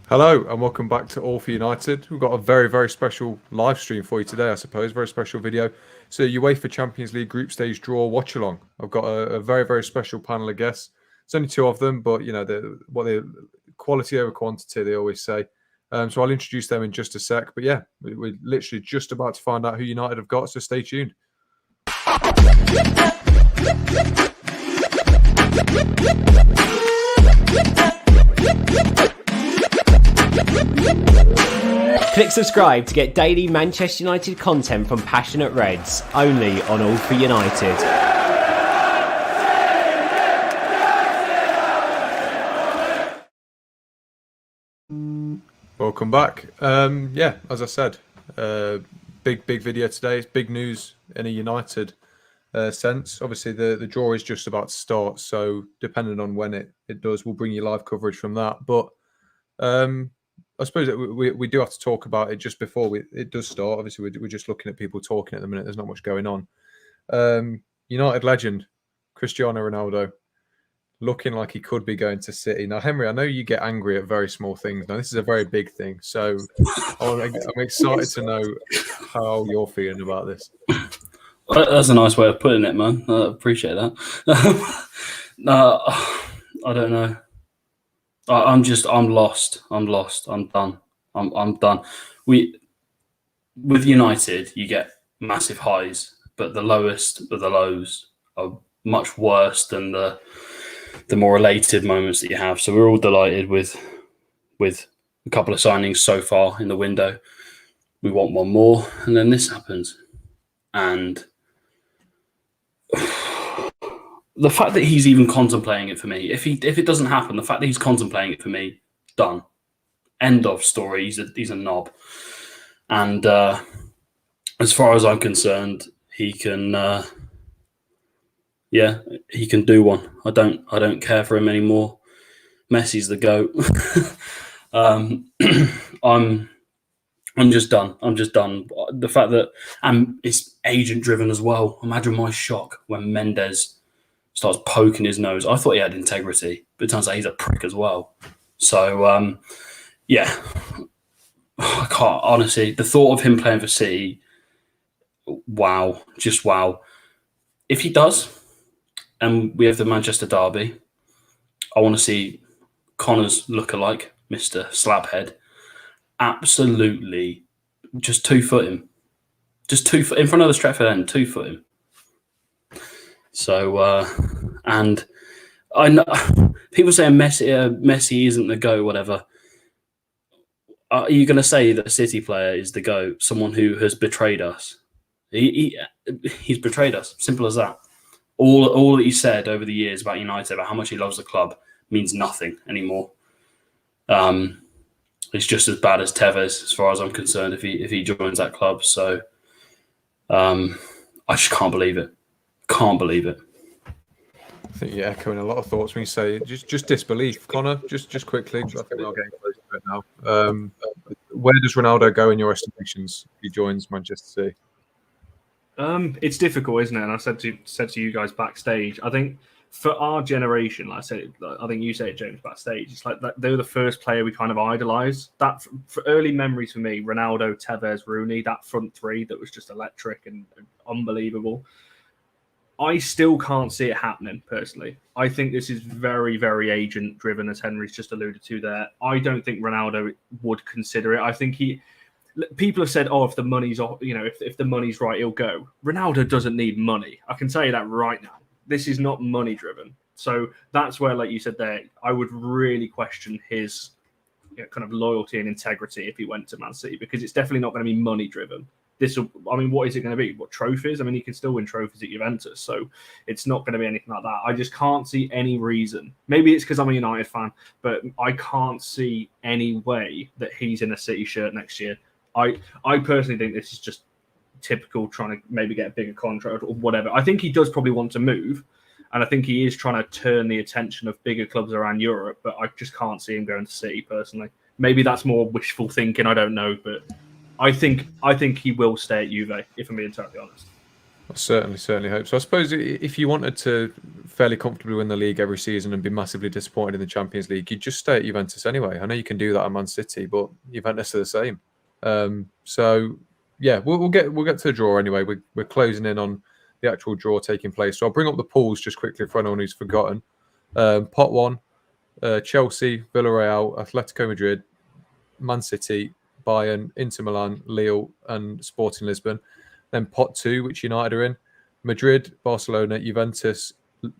Hello and welcome back to All for United. We've got a very, very special live stream for you today, I suppose. Very special video. So UEFA Champions League group stage draw Watchalong. I've got a very, very special panel of guests. There's only two of them, but you know, the quality over quantity, they always say. So I'll introduce them in just a sec. But yeah, we're literally just about to find out who United have got, so stay tuned. Click subscribe to get daily Manchester United content from passionate Reds, only on All for United. Welcome back. Yeah, as I said, big video today. It's big news in a United sense. Obviously, the draw is just about to start, so depending on when it does, we'll bring you live coverage from that. But I suppose that we do have to talk about it just before it does start. Obviously, we're just looking at people talking at the minute. There's not much going on. United legend Cristiano Ronaldo looking like he could be going to City. Now, Henry, I know you get angry at very small things. Now, this is a very big thing. So I'm excited to know how you're feeling about this. That's a nice way of putting it, man. I appreciate that. No, I don't know. I'm lost. I'm done. I'm done. With United, you get massive highs, but the lowest of the lows are much worse than the more elated moments that you have. So we're all delighted with a couple of signings so far in the window. We want one more, and then this happens. And the fact that he's even contemplating it for me, if it doesn't happen, the fact that he's contemplating it for me, done. End of story. He's a knob. And as far as I'm concerned, he can he can do one. I don't care for him anymore. Messi's the GOAT. I'm just done. The fact that it's agent driven as well. Imagine my shock when Mendes starts poking his nose. I thought he had integrity, but it turns out he's a prick as well. So I can't, honestly, the thought of him playing for City, wow, just wow. If he does, and we have the Manchester derby, I want to see Connor's lookalike, Mr. Slabhead, absolutely just 2 foot him. Just 2 foot in front of the Stretford end, 2 foot him. So, and I know people saying Messi isn't the GOAT, whatever. Are you going to say that a City player is the GOAT, someone who has betrayed us? He's betrayed us. Simple as that. All that he said over the years about United, about how much he loves the club, means nothing anymore. It's just as bad as Tevez, as far as I'm concerned, if he joins that club. So I just can't believe it. Can't believe it. I think you're echoing a lot of thoughts when you say just disbelief. Connor, just quickly, I think we're getting close to it now. Where does Ronaldo go in your estimations if he joins Manchester City? It's difficult, isn't it? And I said to you guys backstage, I think for our generation, like I said, I think you say it, James, backstage, it's like they were the first player we kind of idolised. That for early memories for me, Ronaldo, Tevez, Rooney, that front three that was just electric and unbelievable. I still can't see it happening, personally. I think this is very, very agent-driven, as Henry's just alluded to there. I don't think Ronaldo would consider it. I think people have said, if the money's, if the money's right, he'll go. Ronaldo doesn't need money. I can tell you that right now. This is not money-driven. So that's where, like you said there, I would really question his kind of loyalty and integrity if he went to Man City, because it's definitely not going to be money-driven. What is it going to be? What, trophies? I mean, he can still win trophies at Juventus, so it's not going to be anything like that. I just can't see any reason. Maybe it's because I'm a United fan, but I can't see any way that he's in a City shirt next year. I personally think this is just typical trying to maybe get a bigger contract or whatever. I think he does probably want to move, and I think he is trying to turn the attention of bigger clubs around Europe, but I just can't see him going to City personally. Maybe that's more wishful thinking, I don't know, but I think he will stay at Juve, if I'm being totally honest. I certainly hope so. I suppose if you wanted to fairly comfortably win the league every season and be massively disappointed in the Champions League, you'd just stay at Juventus anyway. I know you can do that at Man City, but Juventus are the same. So yeah, we'll get to the draw anyway. We're closing in on the actual draw taking place. So I'll bring up the pools just quickly for anyone who's forgotten. Pot 1, Chelsea, Villarreal, Atletico Madrid, Man City, Bayern, Inter Milan, Lille, and Sporting Lisbon. Then pot 2, which United are in: Madrid, Barcelona, Juventus,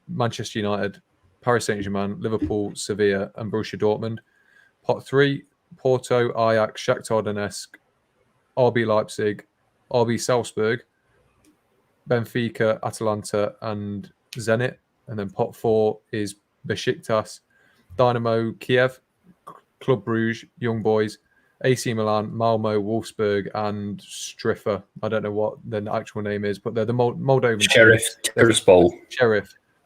Manchester United, Paris Saint-Germain, Liverpool, Sevilla, and Borussia Dortmund. Pot 3, Porto, Ajax, Shakhtar Donetsk, RB Leipzig, RB Salzburg, Benfica, Atalanta, and Zenit. And then pot 4 is Besiktas, Dynamo Kiev, Club Brugge, Young Boys, AC Milan, Malmo, Wolfsburg, and Striffa. I don't know what the actual name is, but they're the Moldovan Sheriff Tiraspol.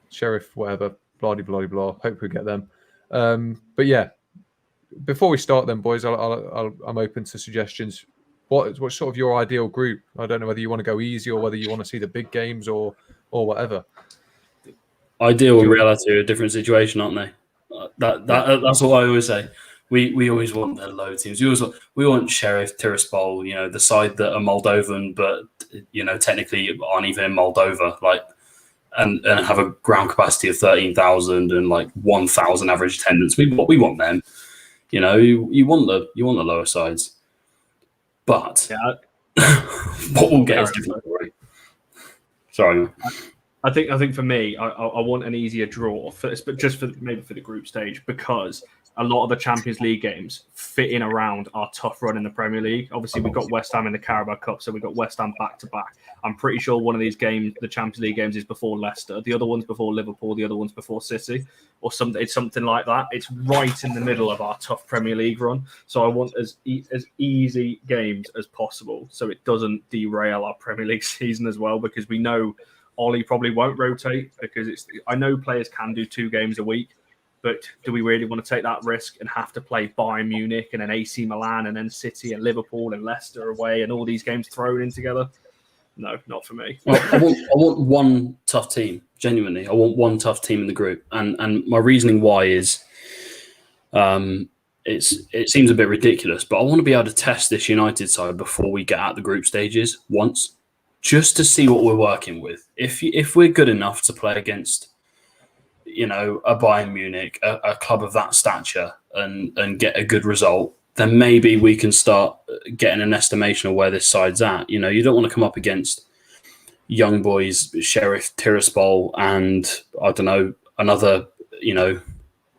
Sheriff, whatever. Blah blah blah. Hope we get them. But yeah, before we start, then, boys, I'm open to suggestions. What's sort of your ideal group? I don't know whether you want to go easy or whether you want to see the big games or whatever. Ideal and reality are a different situation, aren't they? That's what I always say. We always want the low teams. We want Sheriff Tiraspol, the side that are Moldovan, but technically aren't even in Moldova, and have a ground capacity of 13,000 and 1,000 average attendance. We want them. You want the lower sides, but what we'll get is different. Sorry. I think for me, I want an easier draw, but just maybe for the group stage, because a lot of the Champions League games fit in around our tough run in the Premier League. Obviously, we've got West Ham in the Carabao Cup, so we've got West Ham back to back. I'm pretty sure one of these games, the Champions League games, is before Leicester. The other one's before Liverpool. The other one's before City, or something. It's something like that. It's right in the middle of our tough Premier League run. So I want as easy games as possible, so it doesn't derail our Premier League season as well, because we know Ollie probably won't rotate, because I know players can do 2 games a week, but do we really want to take that risk and have to play Bayern Munich and then AC Milan and then City and Liverpool and Leicester away and all these games thrown in together? No, not for me. Well, I want one tough team, genuinely. I want one tough team in the group. And my reasoning why is it seems a bit ridiculous, but I want to be able to test this United side before we get out the group stages once, just to see what we're working with. If we're good enough to play against, a Bayern Munich, a club of that stature, and get a good result, then maybe we can start getting an estimation of where this side's at. You don't want to come up against Young Boys, Sheriff Tiraspol, and I don't know, another,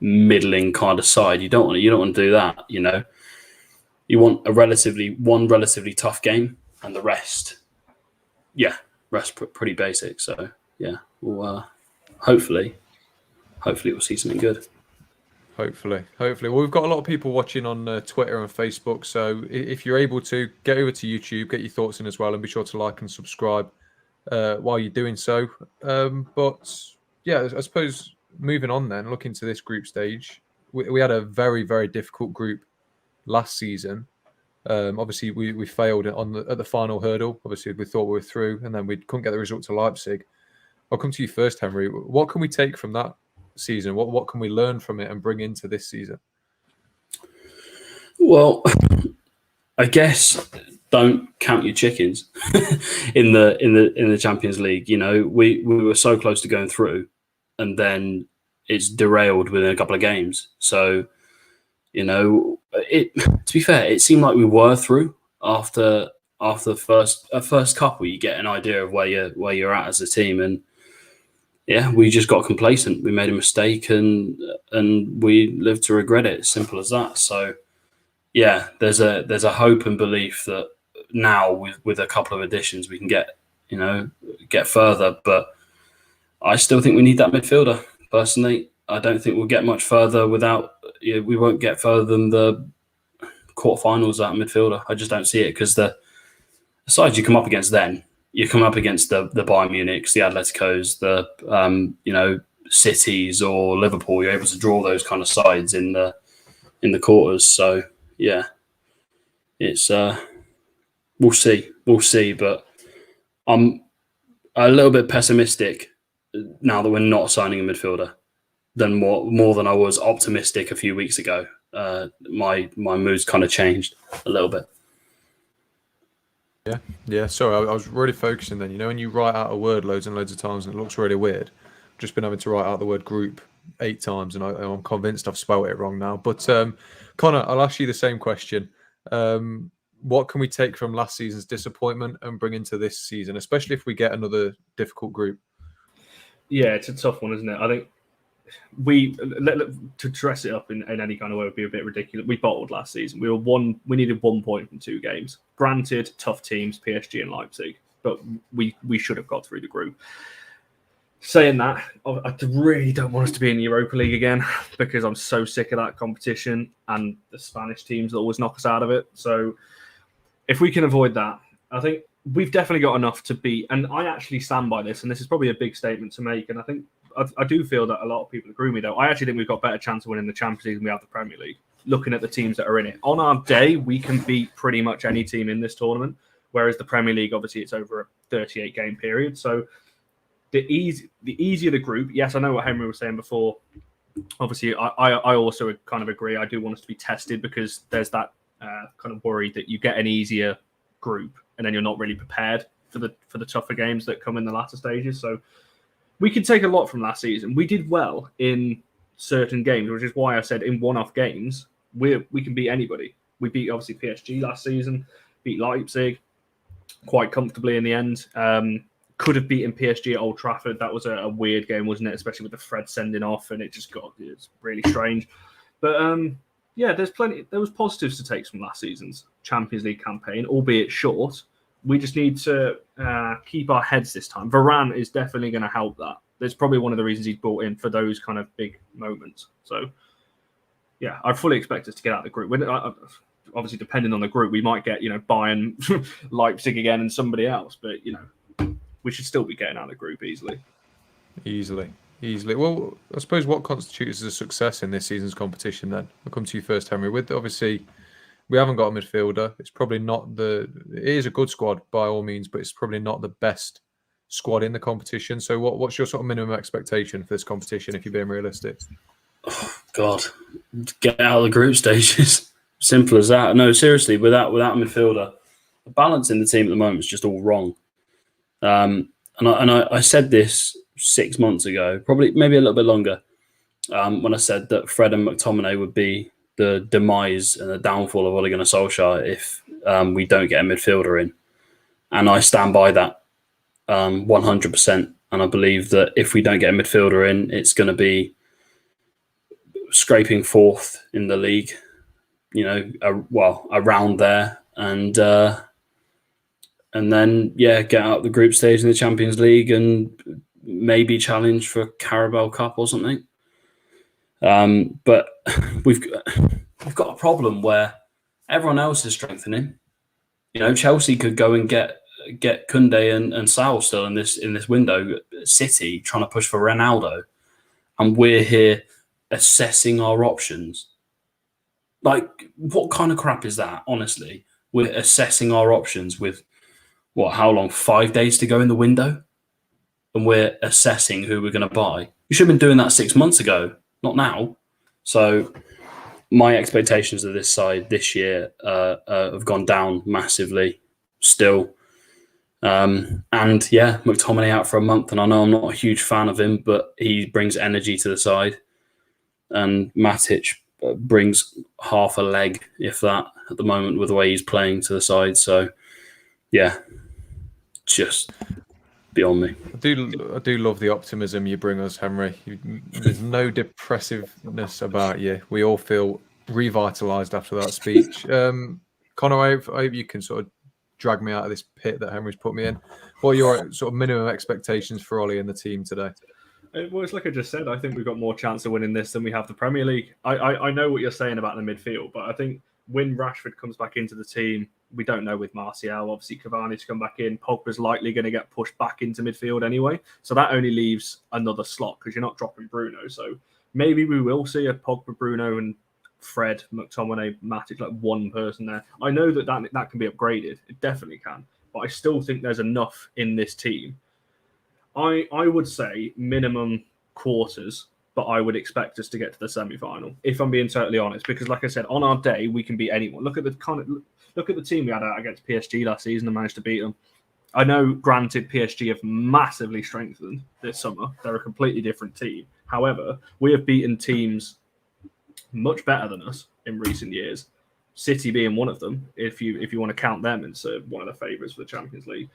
middling kind of side. You don't want to do that. You want one relatively tough game, and the rest. Yeah, rest pretty basic. So yeah, we'll hopefully we'll see something good. Hopefully. Well, we've got a lot of people watching on Twitter and Facebook, so if you're able to, get over to YouTube, get your thoughts in as well, and be sure to like and subscribe while you're doing so. But yeah, I suppose moving on then, looking to this group stage, we had a very, very difficult group last season. Obviously, we failed at the final hurdle. Obviously, we thought we were through, and then we couldn't get the result to Leipzig. I'll come to you first, Henry. What can we take from that season? What can we learn from it and bring into this season? Well, I guess don't count your chickens in the Champions League. We were so close to going through, and then it's derailed within a couple of games. So, to be fair, it seemed like we were through after the first couple. You get an idea of where you're at as a team, and yeah, we just got complacent. We made a mistake, and we lived to regret it. Simple as that. So yeah, there's a hope and belief that now with a couple of additions we can get further. But I still think we need that midfielder. Personally, I don't think we'll get much further without. We won't get further than the quarterfinals out midfielder. I just don't see it, because the sides you come up against then. You come up against the Bayern Munichs, the Atleticos, the Cities or Liverpool. You're able to draw those kind of sides in the quarters. So yeah, it's we'll see. But I'm a little bit pessimistic now that we're not signing a midfielder than more than I was optimistic a few weeks ago. My mood's kind of changed a little bit. Yeah. Sorry, I was really focusing then. When you write out a word loads and loads of times and it looks really weird. I've just been having to write out the word group 8 times, and I'm convinced I've spelled it wrong now. But Connor, I'll ask you the same question. What can we take from last season's disappointment and bring into this season, especially if we get another difficult group? Yeah, it's a tough one, isn't it? I think to dress it up in any kind of way would be a bit ridiculous. We bottled last season. We needed 1 point from 2 games. Granted, tough teams, PSG and Leipzig, but we should have got through the group. Saying that, I really don't want us to be in the Europa League again because I'm so sick of that competition and the Spanish teams that always knock us out of it. So if we can avoid that, I think we've definitely got enough to beat. And I actually stand by this, and this is probably a big statement to make. And I think I do feel that a lot of people agree with me, though. I actually think we've got a better chance of winning the Champions League than we have the Premier League, looking at the teams that are in it. On our day, we can beat pretty much any team in this tournament, whereas the Premier League, obviously, it's over a 38-game period. So the easier the group, yes, I know what Henry was saying before. Obviously, I also kind of agree. I do want us to be tested because there's that kind of worry that you get an easier group and then you're not really prepared for the tougher games that come in the latter stages. So we can take a lot from last season. We did well in certain games, which is why I said in one-off games we can beat anybody. We beat obviously PSG last season, beat Leipzig quite comfortably in the end. Could have beaten PSG at Old Trafford. That was a weird game, wasn't it? Especially with the Fred sending off, and it's really strange. But yeah, there was positives to take from last season's Champions League campaign, albeit short. We just need to keep our heads this time. Varane is definitely going to help that. That's probably one of the reasons he's brought in for those kind of big moments. So yeah, I fully expect us to get out of the group. Obviously, depending on the group, we might get Bayern, Leipzig again, and somebody else. But we should still be getting out of the group easily. Easily. Well, I suppose what constitutes a success in this season's competition then? I'll come to you first, Henry. With obviously, we haven't got a midfielder. It's probably not it is a good squad by all means, but it's probably not the best squad in the competition. So what's your sort of minimum expectation for this competition if you're being realistic? Oh, God, get out of the group stages. Simple as that. No, seriously, without a midfielder, the balance in the team at the moment is just all wrong. And I said this 6 months ago, probably maybe a little bit longer, when I said that Fred and McTominay would be the demise and the downfall of Ole Gunnar Solskjaer if we don't get a midfielder in. And I stand by that 100%. And I believe that if we don't get a midfielder in, it's going to be scraping 4th in the league, around there. And then, get out the group stage in the Champions League and maybe challenge for Carabao Cup or something. But we've got a problem where everyone else is strengthening. Chelsea could go and get Koundé and Saul still in this window. City trying to push for Ronaldo, and we're here assessing our options. Like, what kind of crap is that? Honestly, we're assessing our options with how long? 5 days to go in the window, and we're assessing who we're going to buy. You should have been doing that 6 months ago, not now. So my expectations of this side this year have gone down massively still. McTominay out for a month, and I know I'm not a huge fan of him, but he brings energy to the side. And Matic brings half a leg, if that, at the moment with the way he's playing to the side. So, yeah, just beyond me. I do love the optimism you bring us, Henry. There's no depressiveness about you. We all feel revitalised after that speech. Connor, I hope you can sort of drag me out of this pit that Henry's put me in. What are your sort of minimum expectations for Ollie and the team today? Well, it's like I just said, I think we've got more chance of winning this than we have the Premier League. I know what you're saying about the midfield, but I think when Rashford comes back into the team, we don't know with Martial. Obviously, Cavani's come back in. Pogba's likely going to get pushed back into midfield anyway. So that only leaves another slot because you're not dropping Bruno. So maybe we will see a Pogba, Bruno, and Fred, McTominay, Matic, like one person there. I know that can be upgraded. It definitely can. But I still think there's enough in this team I would say minimum quarters, but I would expect us to get to the semi-final, if I'm being totally honest. Because, like I said, on our day we can beat anyone. Look at the team we had out against PSG last season and managed to beat them. I know, granted, PSG have massively strengthened this summer. They're a completely different team. However, we have beaten teams much better than us in recent years. City being one of them, if you want to count them as one of the favourites for the Champions League.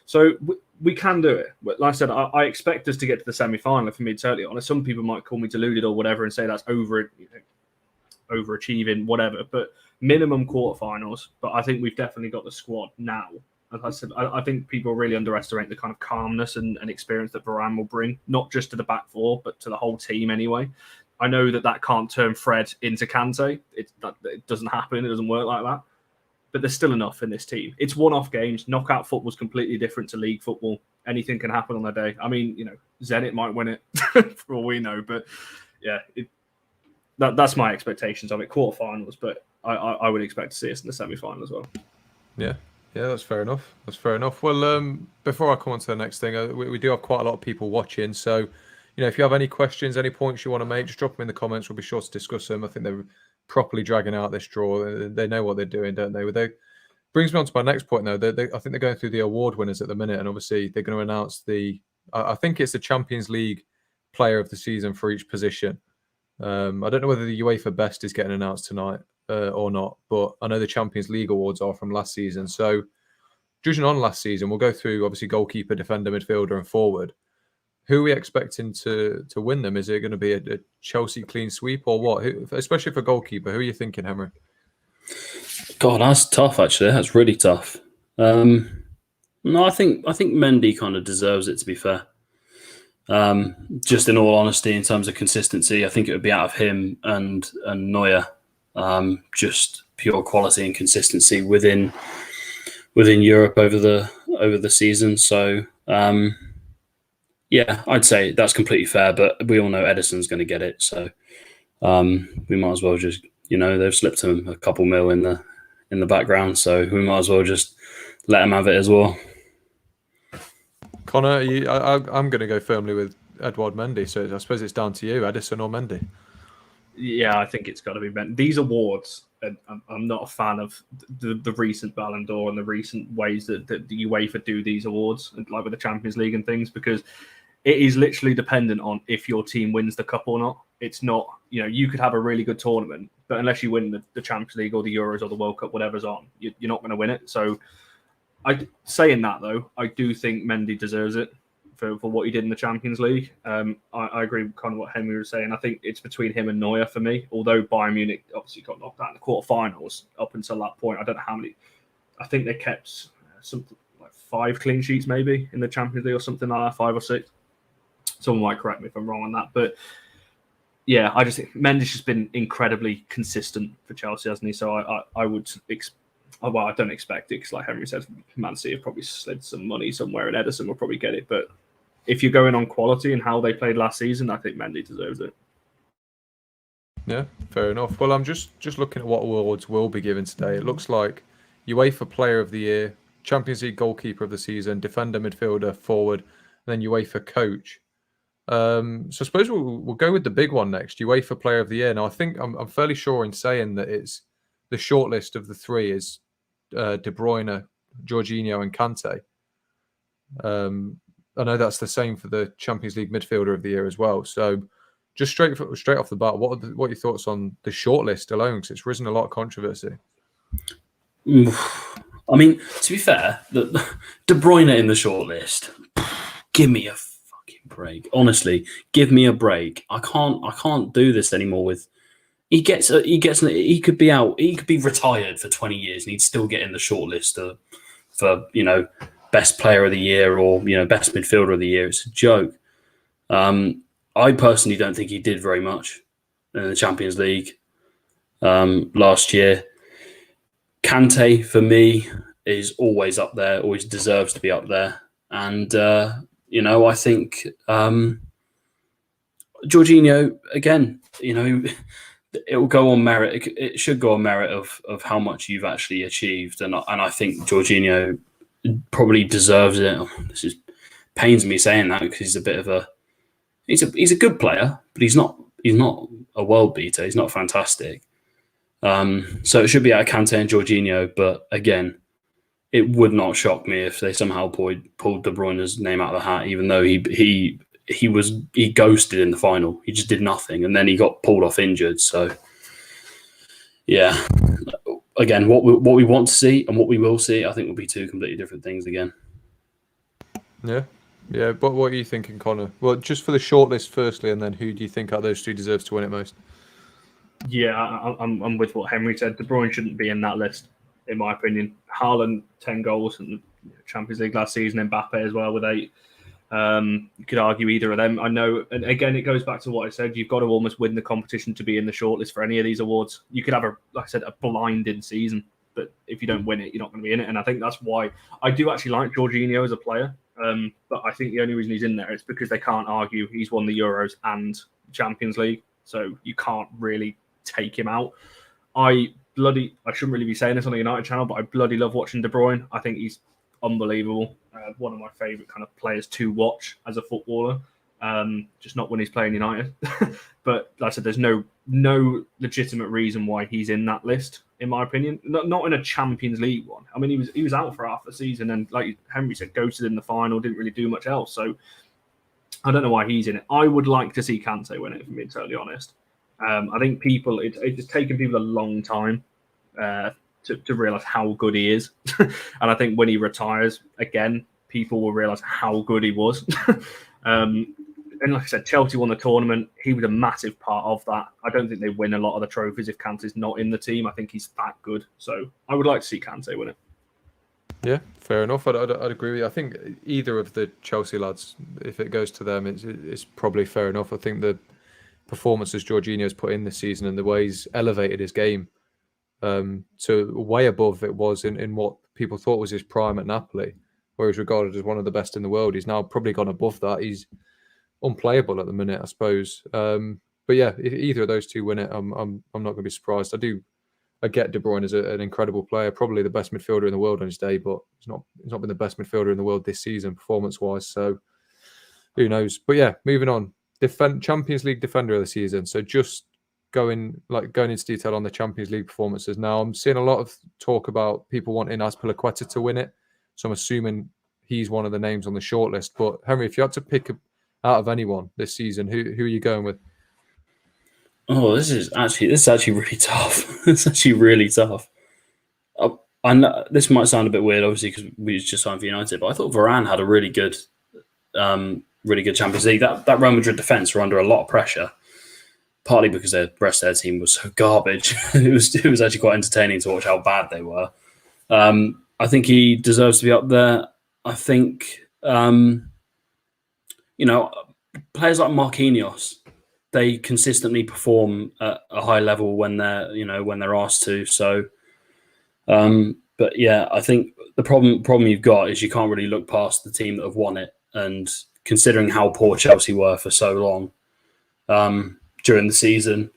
So we can do it. But like I said, I expect us to get to the semi-final, if I'm being totally honest. Some people might call me deluded or whatever and say that's overachieving, whatever. But minimum quarterfinals. But I think we've definitely got the squad now. As I said, I think people really underestimate the kind of calmness and experience that Varane will bring, not just to the back four, but to the whole team anyway. I know that can't turn Fred into Kante. It doesn't happen. It doesn't work like that. But there's still enough in this team. It's one-off games. Knockout football is completely different to league football. Anything can happen on the day. I mean, Zenit might win it for all we know. But yeah, that's my expectations of it. Quarterfinals, but I would expect to see us in the semi-final as well. Yeah, that's fair enough. Well, before I come on to the next thing, we do have quite a lot of people watching. So, if you have any questions, any points you want to make, just drop them in the comments. We'll be sure to discuss them. I think they're properly dragging out this draw. They know what they're doing, don't they? They brings me on to my next point, though. I think they're going through the award winners at the minute, and obviously they're going to announce I think it's the Champions League Player of the Season for each position. I don't know whether the UEFA Best is getting announced tonight or not, but I know the Champions League awards are from last season. So, judging on last season, we'll go through obviously goalkeeper, defender, midfielder, and forward. Who are we expecting to win them? Is it going to be a Chelsea clean sweep or what? Especially for goalkeeper, who are you thinking, Henry? God, that's tough. Actually, that's really tough. No, I think Mendy kind of deserves it. To be fair, just in all honesty, in terms of consistency, I think it would be out of him and Neuer. Just pure quality and consistency within Europe over the season. So. Yeah, I'd say that's completely fair, but we all know Edison's going to get it, so we might as well just, they've slipped him a couple mil in the background, so we might as well just let him have it as well. Connor, I'm going to go firmly with Edouard Mendy, so I suppose it's down to you, Edison or Mendy. Yeah, I think it's got to be Mendy. These awards, I'm not a fan of the recent Ballon d'Or and the recent ways that the UEFA do these awards, like with the Champions League and things, because it is literally dependent on if your team wins the cup or not. It's not, you could have a really good tournament, but unless you win the Champions League or the Euros or the World Cup, whatever's on, you're not going to win it. So, saying that though, I do think Mendy deserves it for what he did in the Champions League. I agree with kind of what Henry was saying. I think it's between him and Neuer for me. Although Bayern Munich obviously got knocked out in the quarterfinals up until that point, I don't know how many. I think they kept something like 5 clean sheets maybe in the Champions League or something like that, 5 or 6. Someone might correct me if I'm wrong on that, but yeah, I just think Mendy's just been incredibly consistent for Chelsea, hasn't he? So I would well, I don't expect it because, like Henry said, Man City have probably slid some money somewhere, and Edison will probably get it. But if you're going on quality and how they played last season, I think Mendy deserves it. Yeah, fair enough. Well, I'm just looking at what awards will be given today. It looks like UEFA Player of the Year, Champions League Goalkeeper of the Season, Defender, Midfielder, Forward, and then UEFA Coach. So I suppose we'll go with the big one next, UEFA Player of the Year. Now, I think I'm fairly sure in saying that it's the shortlist of the 3 is De Bruyne, Jorginho, and Kante. I know that's the same for the Champions League Midfielder of the Year as well. So just straight off the bat, what are your thoughts on the shortlist alone? Because it's risen a lot of controversy. I mean, to be fair, De Bruyne in the shortlist, give me a fucking break. Honestly, give me a break. I can't do this anymore. With he could be out. He could be retired for 20 years, and he'd still get in the shortlist for best player of the year or best midfielder of the year. It's a joke. I personally don't think he did very much in the Champions League last year. Kante for me is always up there, always deserves to be up there, and I think Jorginho again. It will go on merit. It should go on merit of how much you've actually achieved, and I think Jorginho probably deserves it. This is pains me saying that because he's a bit of a he's a good player, but he's not a world beater. He's not fantastic. So it should be out of Kante and Jorginho, but again, it would not shock me if they somehow pulled De Bruyne's name out of the hat, even though he ghosted in the final. He just did nothing, and then he got pulled off injured. So yeah, again, what we want to see and what we will see, I think, will be two completely different things again. Yeah. Yeah, but what are you thinking, Connor? Well, just for the shortlist firstly, and then who do you think out of those two deserves to win it most? Yeah, I'm with what Henry said. De Bruyne shouldn't be in that list, in my opinion. Haaland, 10 goals and Champions League last season. Mbappe as well with 8. You could argue either of them. I know, and again, it goes back to what I said. You've got to almost win the competition to be in the shortlist for any of these awards. You could have, like I said, a blinding season, but if you don't win it, you're not going to be in it. And I think that's why I do actually like Jorginho as a player. But I think the only reason he's in there is because they can't argue he's won the Euros and Champions League, so you can't really take him out. I shouldn't really be saying this on the United channel, but I bloody love watching De Bruyne. I think he's unbelievable. One of my favourite kind of players to watch as a footballer. Just not when he's playing United. But like I said, there's no legitimate reason why he's in that list, in my opinion. Not in a Champions League one. I mean, he was out for half the season, and like Henry said, ghosted in the final, didn't really do much else. So I don't know why he's in it. I would like to see Kante win it, if I'm being totally honest. I think it's taken people a long time to realise how good he is. And I think when he retires, again, people will realise how good he was. And like I said, Chelsea won the tournament. He was a massive part of that. I don't think they win a lot of the trophies if Kante's not in the team. I think he's that good. So I would like to see Kante win it. Yeah, fair enough. I'd agree with you. I think either of the Chelsea lads, if it goes to them, it's probably fair enough. I think the performances Jorginho's put in this season and the way he's elevated his game to way above it was in what people thought was his prime at Napoli, where he's regarded as one of the best in the world. He's now probably gone above that. He's unplayable at the minute, I suppose. But yeah, if either of those two win it, I'm not going to be surprised. I get De Bruyne as an incredible player, probably the best midfielder in the world on his day, but he's not been the best midfielder in the world this season, performance-wise. So who knows? But yeah, moving on. Champions League defender of the season. So just going into detail on the Champions League performances. Now I'm seeing a lot of talk about people wanting Azpilicueta to win it. So I'm assuming he's one of the names on the shortlist. But Henry, if you had to pick out of anyone this season, who are you going with? Oh, this is actually really tough. It's actually really tough. I know this might sound a bit weird, obviously, because we just signed for United, but I thought Varane had a really good Champions League. That Real Madrid defense were under a lot of pressure, partly because the rest of their team was so garbage. It was actually quite entertaining to watch how bad they were. I think he deserves to be up there. I think players like Marquinhos, they consistently perform at a high level when they're asked to. So, but yeah, I think the problem you've got is you can't really look past the team that have won it. And considering how poor Chelsea were for so long during the season,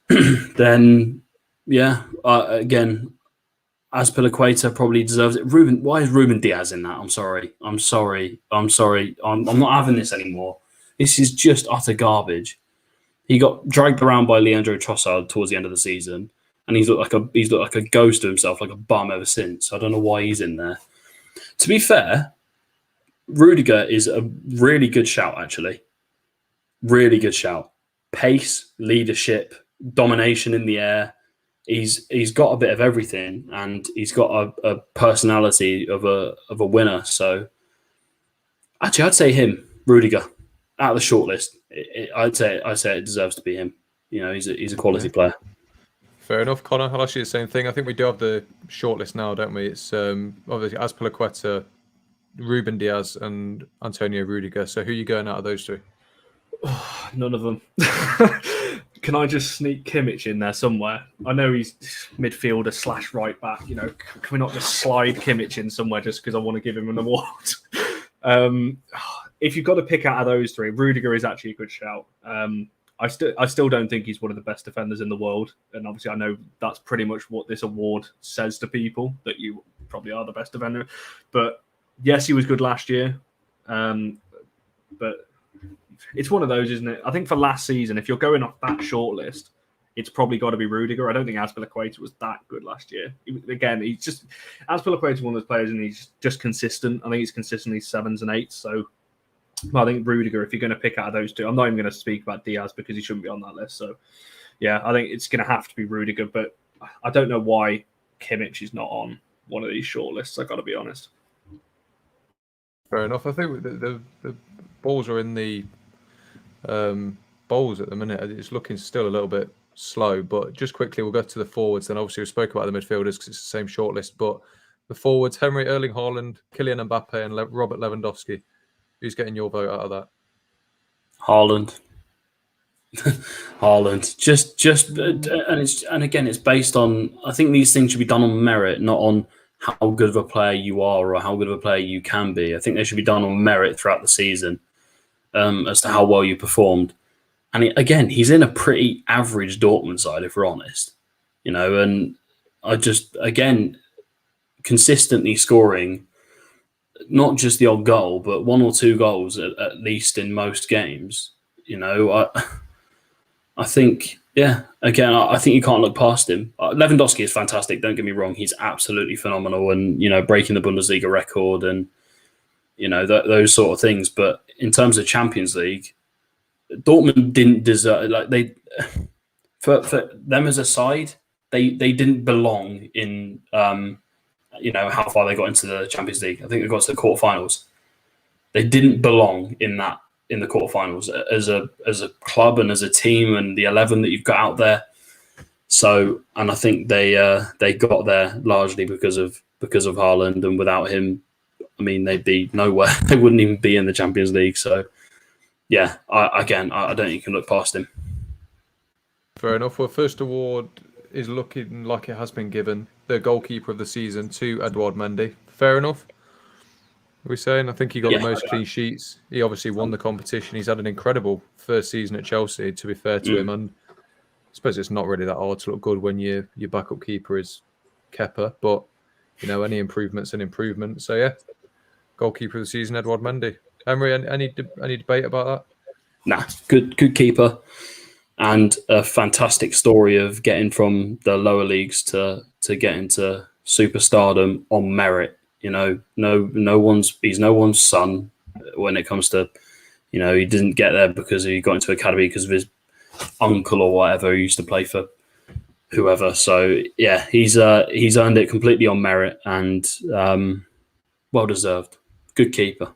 then yeah, again, Azpilicueta probably deserves it. Why is Ruben Diaz in that? I'm sorry. I'm not having this anymore. This is just utter garbage. He got dragged around by Leandro Trossard towards the end of the season, and he's looked like a ghost of himself, like a bum ever since. I don't know why he's in there. To be fair, Rudiger is a really good shout, actually. Really good shout. Pace, leadership, domination in the air. He's got a bit of everything, and he's got a personality of a winner. So, actually, I'd say him, Rudiger, out of the shortlist. I'd say it deserves to be him. He's a quality player. Fair enough, Connor. I'll ask you the same thing. I think we do have the shortlist now, don't we? It's obviously Azpilicueta, Ruben Diaz, and Antonio Rudiger. So who are you going out of those two? None of them. Can I just sneak Kimmich in there somewhere? I know he's midfielder / right back. Can we not just slide Kimmich in somewhere just because I want to give him an award? If you've got to pick out of those three, Rudiger is actually a good shout. I still don't think he's one of the best defenders in the world, and obviously I know that's pretty much what this award says to people, that you probably are the best defender. But yes, he was good last year. But it's one of those, isn't it? I think for last season, if you're going off that shortlist, it's probably got to be Rudiger. I don't think Azpilicueta was that good last year. He's just Azpilicueta is one of those players, and he's just consistent. I think he's consistently 7s and 8s. So I think Rudiger, if you're going to pick out of those two, I'm not even going to speak about Diaz because he shouldn't be on that list. So yeah, I think it's going to have to be Rudiger. But I don't know why Kimmich is not on one of these shortlists. I've got to be honest. Fair enough. I think the balls are in the bowls at the minute. It's looking still a little bit slow, but just quickly we'll go to the forwards. Then obviously we spoke about the midfielders because it's the same shortlist. But the forwards: Henry, Erling Haaland, Kylian Mbappe, and Robert Lewandowski. Who's getting your vote out of that? Haaland. Haaland. And again, it's based on. I think these things should be done on merit, not on how good of a player you are or how good of a player you can be. I think they should be done on merit throughout the season, as to how well you performed. And again, he's in a pretty average Dortmund side, if we're honest, and I just, again, consistently scoring not just the odd goal, but 1 or 2 goals at least in most games. I think, again, I think you can't look past him. Lewandowski is fantastic. Don't get me wrong. He's absolutely phenomenal and, breaking the Bundesliga record and, those sort of things. But in terms of Champions League, Dortmund didn't deserve, for them as a side, they didn't belong in, how far they got into the Champions League. I think they got to the quarterfinals. They didn't belong in the quarterfinals as a club and as a team and the 11 that you've got out there. So, and I think they got there largely because of Haaland, and without him, I mean, they'd be nowhere. They wouldn't even be in the Champions League. So, yeah, I don't think you can look past him. Fair enough. Well, first award is looking like it has been given. The goalkeeper of the season to Edouard Mendy. Fair enough. Are we saying? I think he got the most clean sheets. He obviously won the competition. He's had an incredible first season at Chelsea, to be fair to him. And I suppose it's not really that hard to look good when your backup keeper is Kepa. But, any improvement's an improvement. So, yeah, goalkeeper of the season, Edouard Mendy. Henry, any debate about that? Nah, good keeper. And a fantastic story of getting from the lower leagues to get into superstardom on merit. He's no one's son when it comes to, he didn't get there because he got into academy because of his uncle or whatever who used to play for whoever. So yeah, he's earned it completely on merit and well deserved. Good keeper.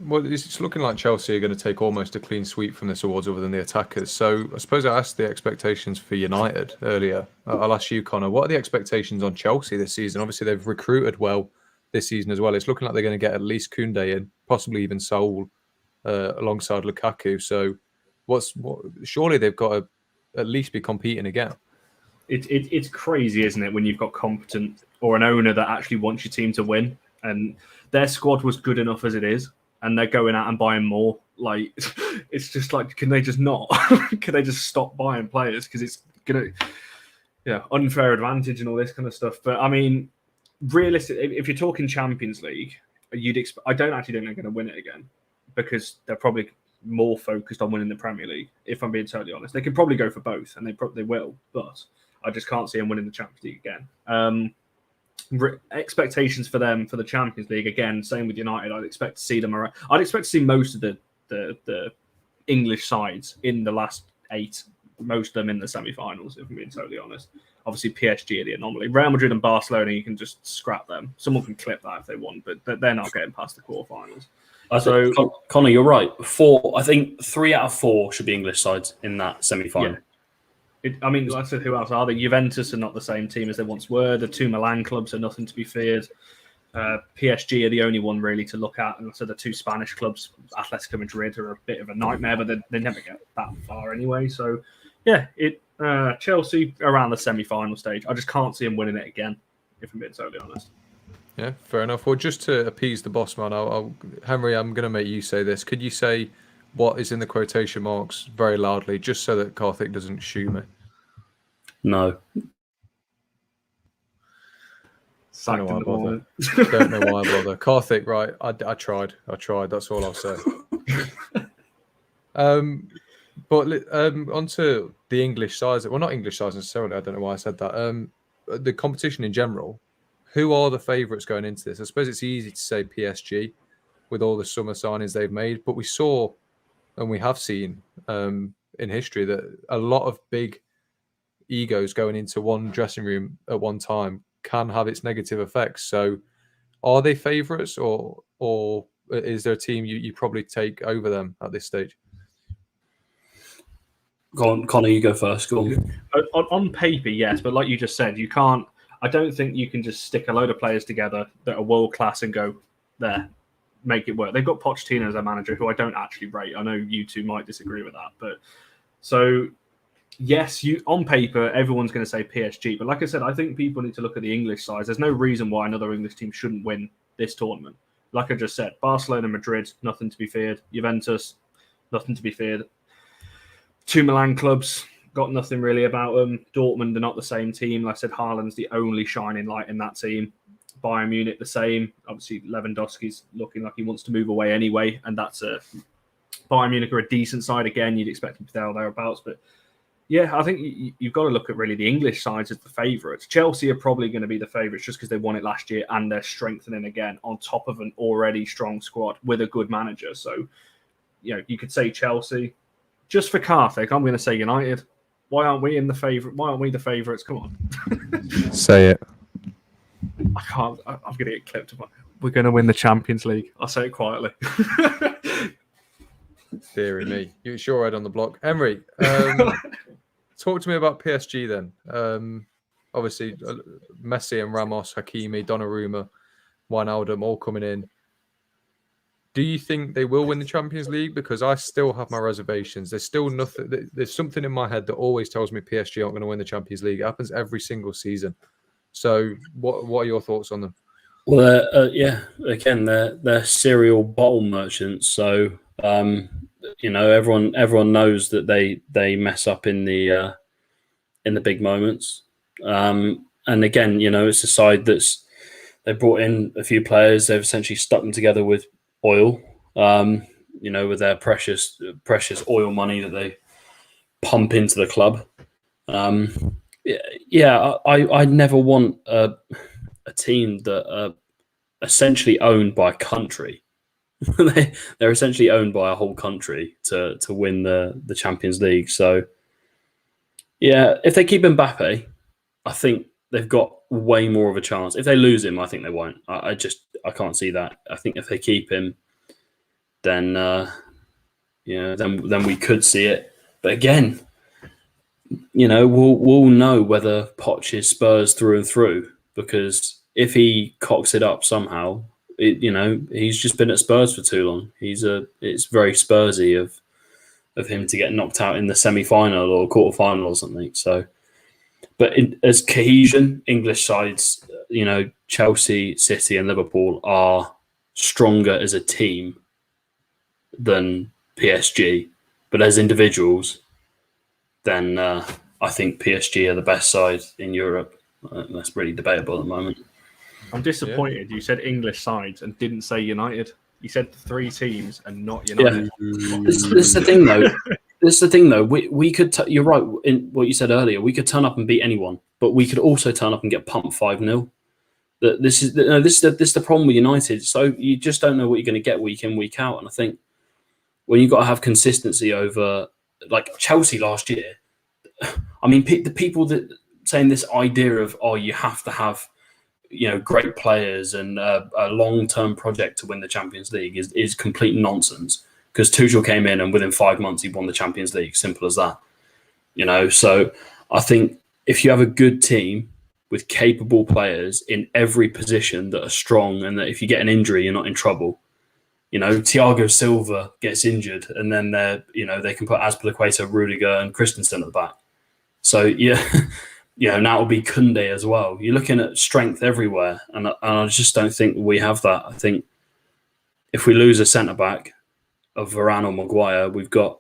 Well, it's looking like Chelsea are going to take almost a clean sweep from this awards other than the attackers. So I suppose I asked the expectations for United earlier. I'll ask you, Connor, what are the expectations on Chelsea this season? Obviously, they've recruited well this season as well. It's looking like they're going to get at least Koundé in, possibly even Saul alongside Lukaku. So surely they've got to at least be competing again. It's crazy, isn't it, when you've got competent or an owner that actually wants your team to win, and their squad was good enough as it is, and they're going out and buying more. Like, it's just like, can they just not? Can they just stop buying players? Because it's gonna, unfair advantage and all this kind of stuff. But I mean, realistically, if you're talking Champions League, I don't actually think they're going to win it again because they're probably more focused on winning the Premier League. If I'm being totally honest, they could probably go for both, and they will, but I just can't see them winning the Champions League again. Expectations for them for the Champions League again. Same with United. I'd expect to see them around. I'd expect to see most of the English sides in the last 8. Most of them in the semi-finals. If I'm being totally honest. Obviously, PSG are the anomaly. Real Madrid and Barcelona, you can just scrap them. Someone can clip that if they want, but they're not getting past the quarterfinals. So, Connor, you're right. 4. I think 3 out of 4 should be English sides in that semi-final. Yeah. Like I said, who else are they? Juventus are not the same team as they once were. The 2 Milan clubs are nothing to be feared. PSG are the only one really to look at. And so the 2 Spanish clubs, Atletico Madrid, are a bit of a nightmare, but they never get that far anyway. So, yeah, Chelsea around the semi-final stage. I just can't see them winning it again, if I'm being totally honest. Yeah, fair enough. Well, just to appease the boss man, Henry, I'm going to make you say this. Could you say what is in the quotation marks very loudly, just so that Karthik doesn't shoot me? No. Sacked in the morning. Don't know why I bother. Karthik, right? I tried. That's all I'll say. But onto the English sides. Well, not English sides necessarily. I don't know why I said that. The competition in general. Who are the favourites going into this? I suppose it's easy to say PSG with all the summer signings they've made, but we saw and we have seen in history that a lot of big egos going into one dressing room at one time can have its negative effects. So, are they favourites, or is there a team you probably take over them at this stage? Go on, Connor, you go first. Go on. On paper, yes, but like you just said, you can't. I don't think you can just stick a load of players together that are world class and go there, make it work. They've got Pochettino as a manager, who I don't actually rate. I know you two might disagree with that, but so yes, you on paper everyone's going to say PSG, but like I said, I think people need to look at the English sides. There's no reason why another English team shouldn't win this tournament. Like I just said, Barcelona, Madrid, nothing to be feared. Juventus, nothing to be feared. Two Milan clubs, got nothing really about them. Dortmund are not the same team. Like I said, Haaland's the only shining light in that team. Bayern Munich the same. Obviously, Lewandowski's looking like he wants to move away anyway, and that's Bayern Munich are a decent side again. You'd expect him to be thereabouts, but yeah, I think you've got to look at really the English sides as the favourites. Chelsea are probably going to be the favourites just because they won it last year and they're strengthening again on top of an already strong squad with a good manager. So, you could say Chelsea. Just for Karthik, I'm going to say United. Why aren't we in the favourite? Why aren't we the favourites? Come on. Say it. I can't. I'm going to get clipped. We're going to win the Champions League. I'll say it quietly. Deary me. You sure head on the block. Emery, talk to me about PSG then. Obviously, Messi and Ramos, Hakimi, Donnarumma, Wijnaldum all coming in. Do you think they will win the Champions League? Because I still have my reservations. There's still nothing. There's something in my head that always tells me PSG aren't going to win the Champions League. It happens every single season. So, what are your thoughts on them? Well, again, they're serial bottle merchants. So, everyone knows that they mess up in the big moments. And again, it's a side they brought in a few players. They've essentially stuck them together with oil, with their precious oil money that they pump into the club. I'd never want a team that are essentially owned by a country. They're essentially owned by a whole country to win the Champions League. So, yeah, if they keep Mbappe, I think they've got way more of a chance. If they lose him, I think they won't. I can't see that. I think if they keep him, then then we could see it. But again, we'll know whether Poch is Spurs through and through, because if he cocks it up somehow, he's just been at Spurs for too long. It's very Spursy of him to get knocked out in the semi-final or quarter-final or something. So, but as cohesion, English sides, Chelsea, City, and Liverpool are stronger as a team than PSG. But as individuals, then I think PSG are the best side in Europe. That's really debatable at the moment. I'm disappointed. Yeah. You said English sides and didn't say United. You said 3 teams and not United. Yeah. This is the thing, though. This is the thing, though. We could. You're right in what you said earlier. We could turn up and beat anyone, but we could also turn up and get pumped 5-0. This is the problem with United. So you just don't know what you're going to get week in, week out. And I think when you've got to have consistency over, like Chelsea last year. I mean, the people that saying this idea of you have to have great players and a long-term project to win the Champions League is complete nonsense. Because Tuchel came in and within 5 months he won the Champions League. Simple as that. So I think if you have a good team with capable players in every position that are strong, and that if you get an injury, you're not in trouble. Thiago Silva gets injured, and then they can put Azpilicueta, Rudiger, and Christensen at the back. So now it'll be Koundé as well. You're looking at strength everywhere, and I just don't think we have that. I think if we lose a centre back of Varane or Maguire, we've got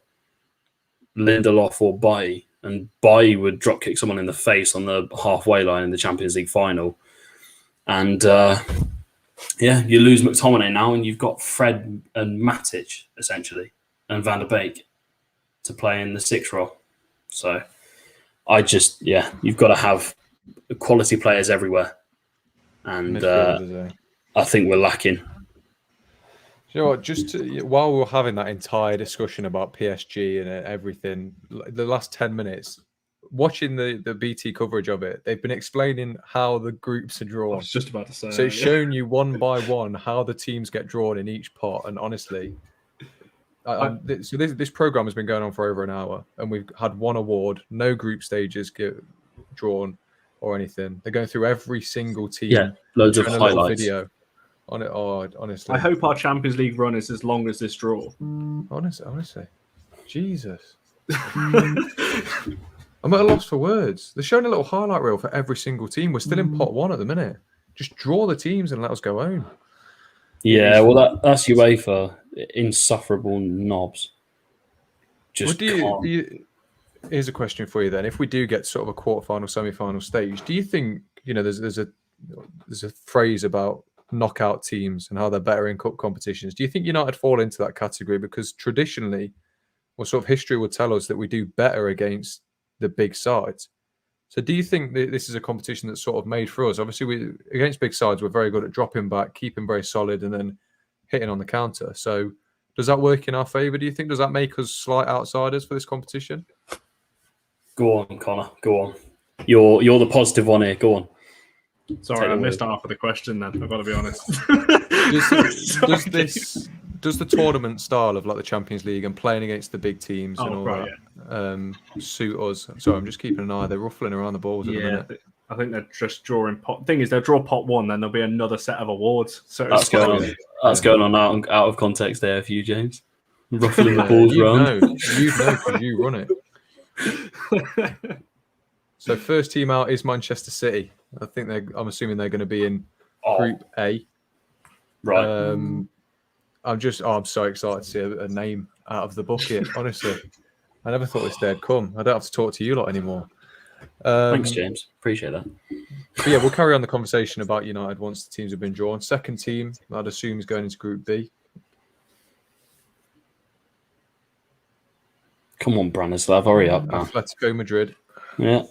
Lindelof or Bailly, and Bailly would drop kick someone in the face on the halfway line in the Champions League final. And you lose McTominay now, and you've got Fred and Matic essentially, and Van der Beek to play in the 6 role. So you've got to have quality players everywhere, and I think we're lacking. You know what? While we were having that entire discussion about PSG and everything, the last 10 minutes, watching the BT coverage of it, they've been explaining how the groups are drawn. I was just about to say. So it's shown you one by one how the teams get drawn in each pot. And honestly, this program has been going on for over an hour, and we've had one award, no group stages get drawn or anything. They're going through every single team. Yeah, loads of highlights. Video on it. Oh, honestly, I hope our Champions League run is as long as this draw. Honestly, Jesus. I'm at a loss for words. They're showing a little highlight reel for every single team. We're still in pot 1 at the minute. Just draw the teams and let us go home. Yeah, well, that's UEFA. Insufferable knobs. Just here's a question for you then. If we do get sort of a quarterfinal, semi-final stage, do you think, there's a phrase about knockout teams and how they're better in cup competitions? Do you think United fall into that category? Because traditionally, or sort of history would tell us that we do better against the big sides. So do you think that this is a competition that's sort of made for us? Obviously, against big sides, we're very good at dropping back, keeping very solid, and then hitting on the counter. So does that work in our favour, do you think? Does that make us slight outsiders for this competition? Go on, Connor. Go on. You're the positive one here. Go on. Sorry, I missed half of the question then. I've got to be honest. Does the tournament style of like the Champions League and playing against the big teams and all that suit us? Sorry, I'm just keeping an eye. They're ruffling around the balls at the minute. I think they're just drawing pot. Thing is, they'll draw pot 1, then there'll be another set of awards. So that's going on out of context there for you, James. Ruffling the balls around. You know because you run it. So first team out is Manchester City. I think I'm assuming they're going to be in Group A. Right. I'm so excited to see a name out of the bucket. Honestly, I never thought this day would come. I don't have to talk to you lot anymore. Thanks, James. Appreciate that. But yeah, we'll carry on the conversation about United once the teams have been drawn. Second team, I'd assume, is going into Group B. Come on, Branislav, hurry up, man. Atletico Madrid. Yeah.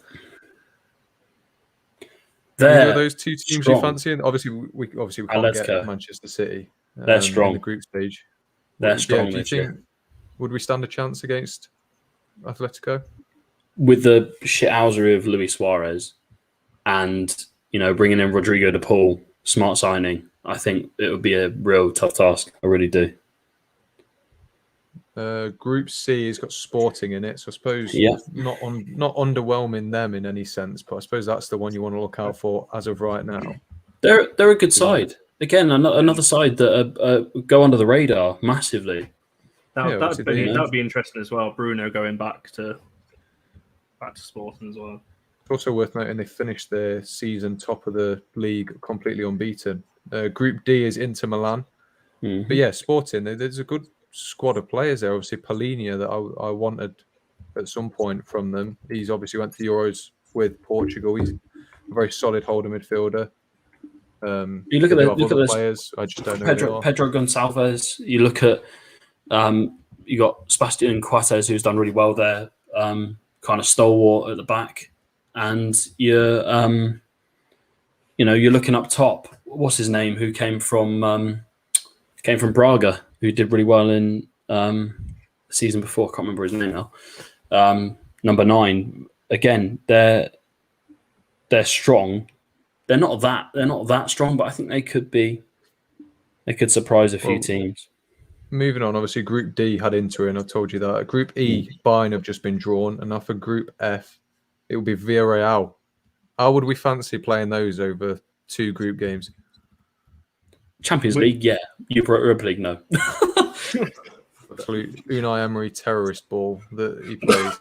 Those two teams you fancy? And obviously, we can't get Manchester City. They're strong in the group stage. They're strong. Do you think would we stand a chance against Atletico? With the shithousery of Luis Suarez and, bringing in Rodrigo de Paul, smart signing, I think it would be a real tough task. I really do. Group C has got Sporting in it, so I suppose not underwhelming them in any sense, but I suppose that's the one you want to look out for as of right now. They're a good side. Again, another side that go under the radar massively. That would be interesting as well. Bruno going back to Sporting as well. It's also worth noting they finished their season top of the league completely unbeaten. Group D is Inter Milan. Mm-hmm. But yeah, Sporting, there's a good squad of players there. Obviously, Palhinha that I wanted at some point from them. He's obviously went to the Euros with Portugal. He's a very solid holder midfielder. You look at those players. I just don't know. Pedro Gonçalves. You look at you got Sebastian Coates, who's done really well there. Kind of stalwart at the back, and you're looking up top. What's his name? Who came from Braga? Who did really well in the season before? I can't remember his name now. Number 9. Again, they're strong. They're not that strong, but I think they could be. They could surprise a few teams. Moving on, obviously, Group D had Inter in. I told you that. Group E, Bayern have just been drawn, and now for Group F, it will be Villarreal. How would we fancy playing those over 2 group games? Champions League, yeah. Europa League, no. Absolute Unai Emery terrorist ball that he plays.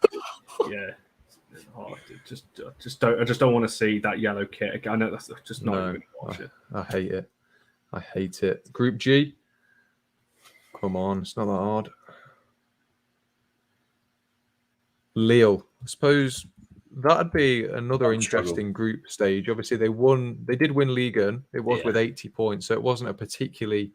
Yeah. I just don't want to see that yellow kit again. I know that's just not going to watch it. I hate it. Group G. Come on, it's not that hard. Lille. I suppose that'd be another I'd struggle. interesting group stage. Obviously, they did win Ligue 1. It was with 80 points, so it wasn't a particularly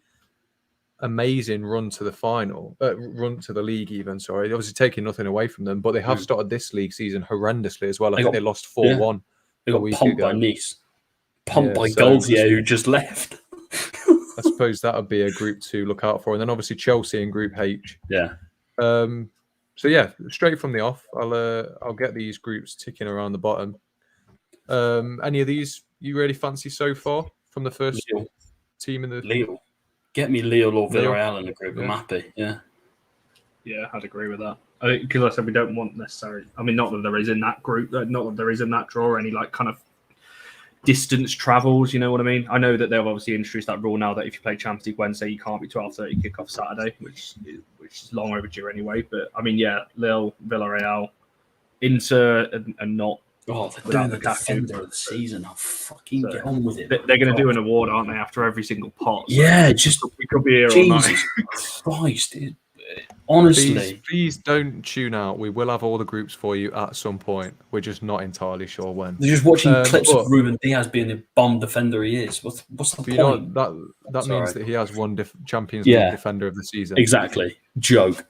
amazing run to the final, run to the league even. Sorry, obviously taking nothing away from them, but they have started this league season horrendously as well. I think they lost 4-1. They got pumped by Nice, pumped by so Goldier, who just left. I suppose that would be a group to look out for, and then obviously Chelsea in Group H. Yeah. So yeah, straight from the off, I'll get these groups ticking around the bottom. Any of these you really fancy so far from the first team in the Lille? Get me Lille or Lille. Villarreal in the group. I'm happy. Yeah. Yeah, I'd agree with that. Because I said we don't want necessarily. I mean, not that there is in that group, not that there is in that draw any like kind of distance travels. You know what I mean? I know that they've obviously introduced that rule now that if you play Champions League Wednesday, you can't be 12:30 kickoff Saturday, which is long overdue anyway. But I mean, yeah, Lille, Villarreal, Inter, and not. Oh, they're doing the defender of the season. I'll fucking get on with it. They're going to do an award, aren't they, after every single pot? So yeah, just we could be here Jesus all night. Christ, dude. Honestly, please don't tune out. We will have all the groups for you at some point. We're just not entirely sure when. they're just watching clips of Ruben Diaz being the bomb defender he is. What's the point? You know, that means that he has won Champions League defender of the season. Exactly. Joke.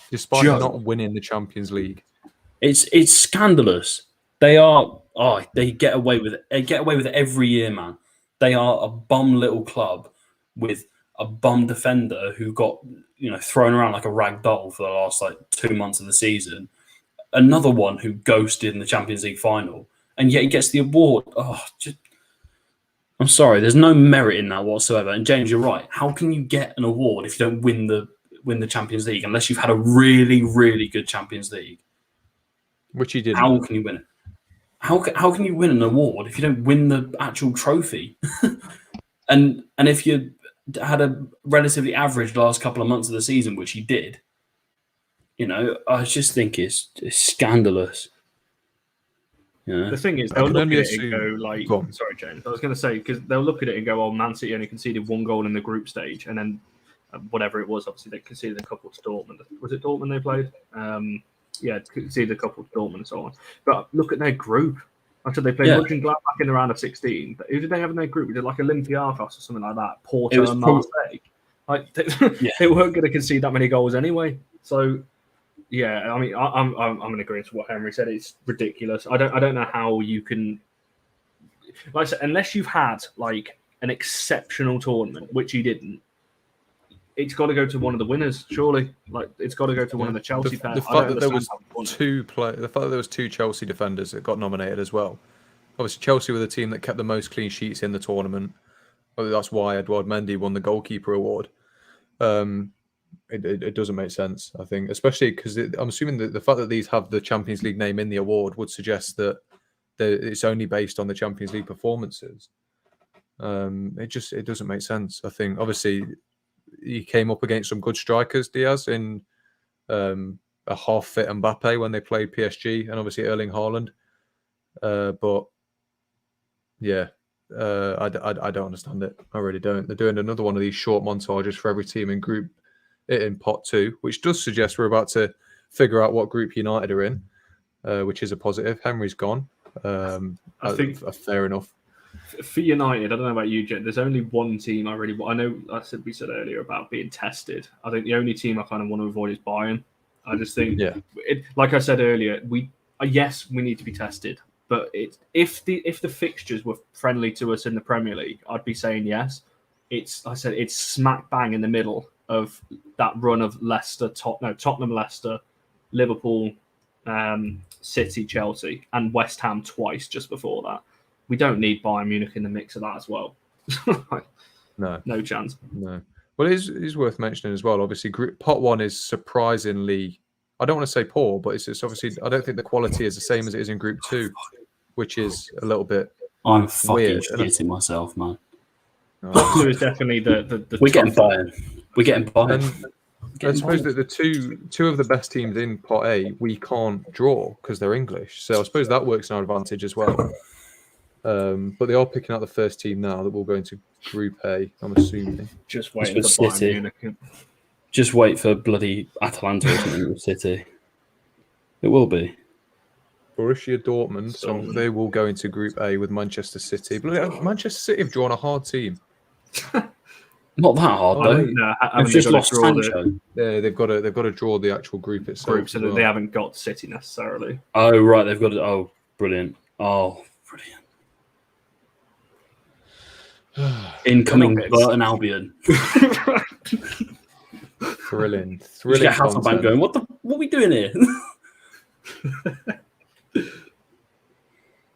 Despite not winning the Champions League. It's scandalous. They are. Oh, they get away with it. They get away with it every year, man. They are a bum little club with a bum defender who got thrown around like a rag doll for the last 2 months of the season. Another one who ghosted in the Champions League final, and yet he gets the award. Oh, I'm sorry. There's no merit in that whatsoever. And James, you're right. How can you get an award if you don't win the Champions League unless you've had a really, really good Champions League? Which he didn't. How can you win it? How can you win an award if you don't win the actual trophy? and if you had a relatively average last couple of months of the season, which he did, I just think it's scandalous. The thing is, they'll look at it and go sorry, James. I was going to say, because they'll look at it and go, "Oh, Man City only conceded 1 goal in the group stage," and then whatever it was, obviously they conceded a couple to Dortmund. Was it Dortmund they played? Conceded a couple to Dortmund and so on. But look at their group. I said they played Mönchengladbach in the round of 16. Who did they have in their group? We did like Olympiacos or something like that. Porto and Marseille. They weren't going to concede that many goals anyway. So, yeah, I mean, I'm in agreement with what Henry said. It's ridiculous. I don't know how you can, like I said, unless you've had like an exceptional tournament, which you didn't. It's got to go to one of the winners, surely. Like it's got to go to one of the Chelsea players. The fact that there was 2 Chelsea defenders that got nominated as well. Obviously, Chelsea were the team that kept the most clean sheets in the tournament. That's why Edouard Mendy won the goalkeeper award. It doesn't make sense, I think, especially because I'm assuming that the fact that these have the Champions League name in the award would suggest that it's only based on the Champions League performances. It doesn't make sense. I think obviously. He came up against some good strikers, Diaz, in a half-fit Mbappe when they played PSG, and obviously Erling Haaland. But yeah, I don't understand it. I really don't. They're doing another one of these short montages for every team in pot 2, which does suggest we're about to figure out what group United are in, which is a positive. Henry's gone. I think fair enough. For United, I don't know about you, Jet. There's only one team I know. We said earlier about being tested. I think the only team I kind of want to avoid is Bayern. I just think, like I said earlier, we need to be tested. But if the fixtures were friendly to us in the Premier League, I'd be saying yes. It's smack bang in the middle of that run of Tottenham, Leicester, Liverpool, City, Chelsea, and West Ham twice just before that. We don't need Bayern Munich in the mix of that as well. No chance. No. Well, it is worth mentioning as well. Obviously, pot 1 is surprisingly, I don't want to say poor, but it's obviously, I don't think the quality is the same as it is in group 2, which is a little bit I'm fucking weird. shitting myself, man. Pot 2 is definitely the We're getting Bayern. We're getting Bayern. I suppose that the two of the best teams in pot A, we can't draw because they're English. So I suppose that works in our advantage as well. But they are picking out the first team now that will go into Group A, I'm assuming. Just wait for City. Bayern Munich. Just wait for bloody Atalanta or something with City. It will be. Borussia Dortmund. So they will go into Group A with Manchester City. But Manchester City have drawn a hard team. Not that hard though. They've just lost Sancho. Yeah, they've got to draw the actual group itself. So they haven't got City necessarily. Oh right, they've got it. Oh, brilliant. Oh, brilliant. Incoming Burton Albion. Thrilling. You get Hasselbank going. What are we doing here?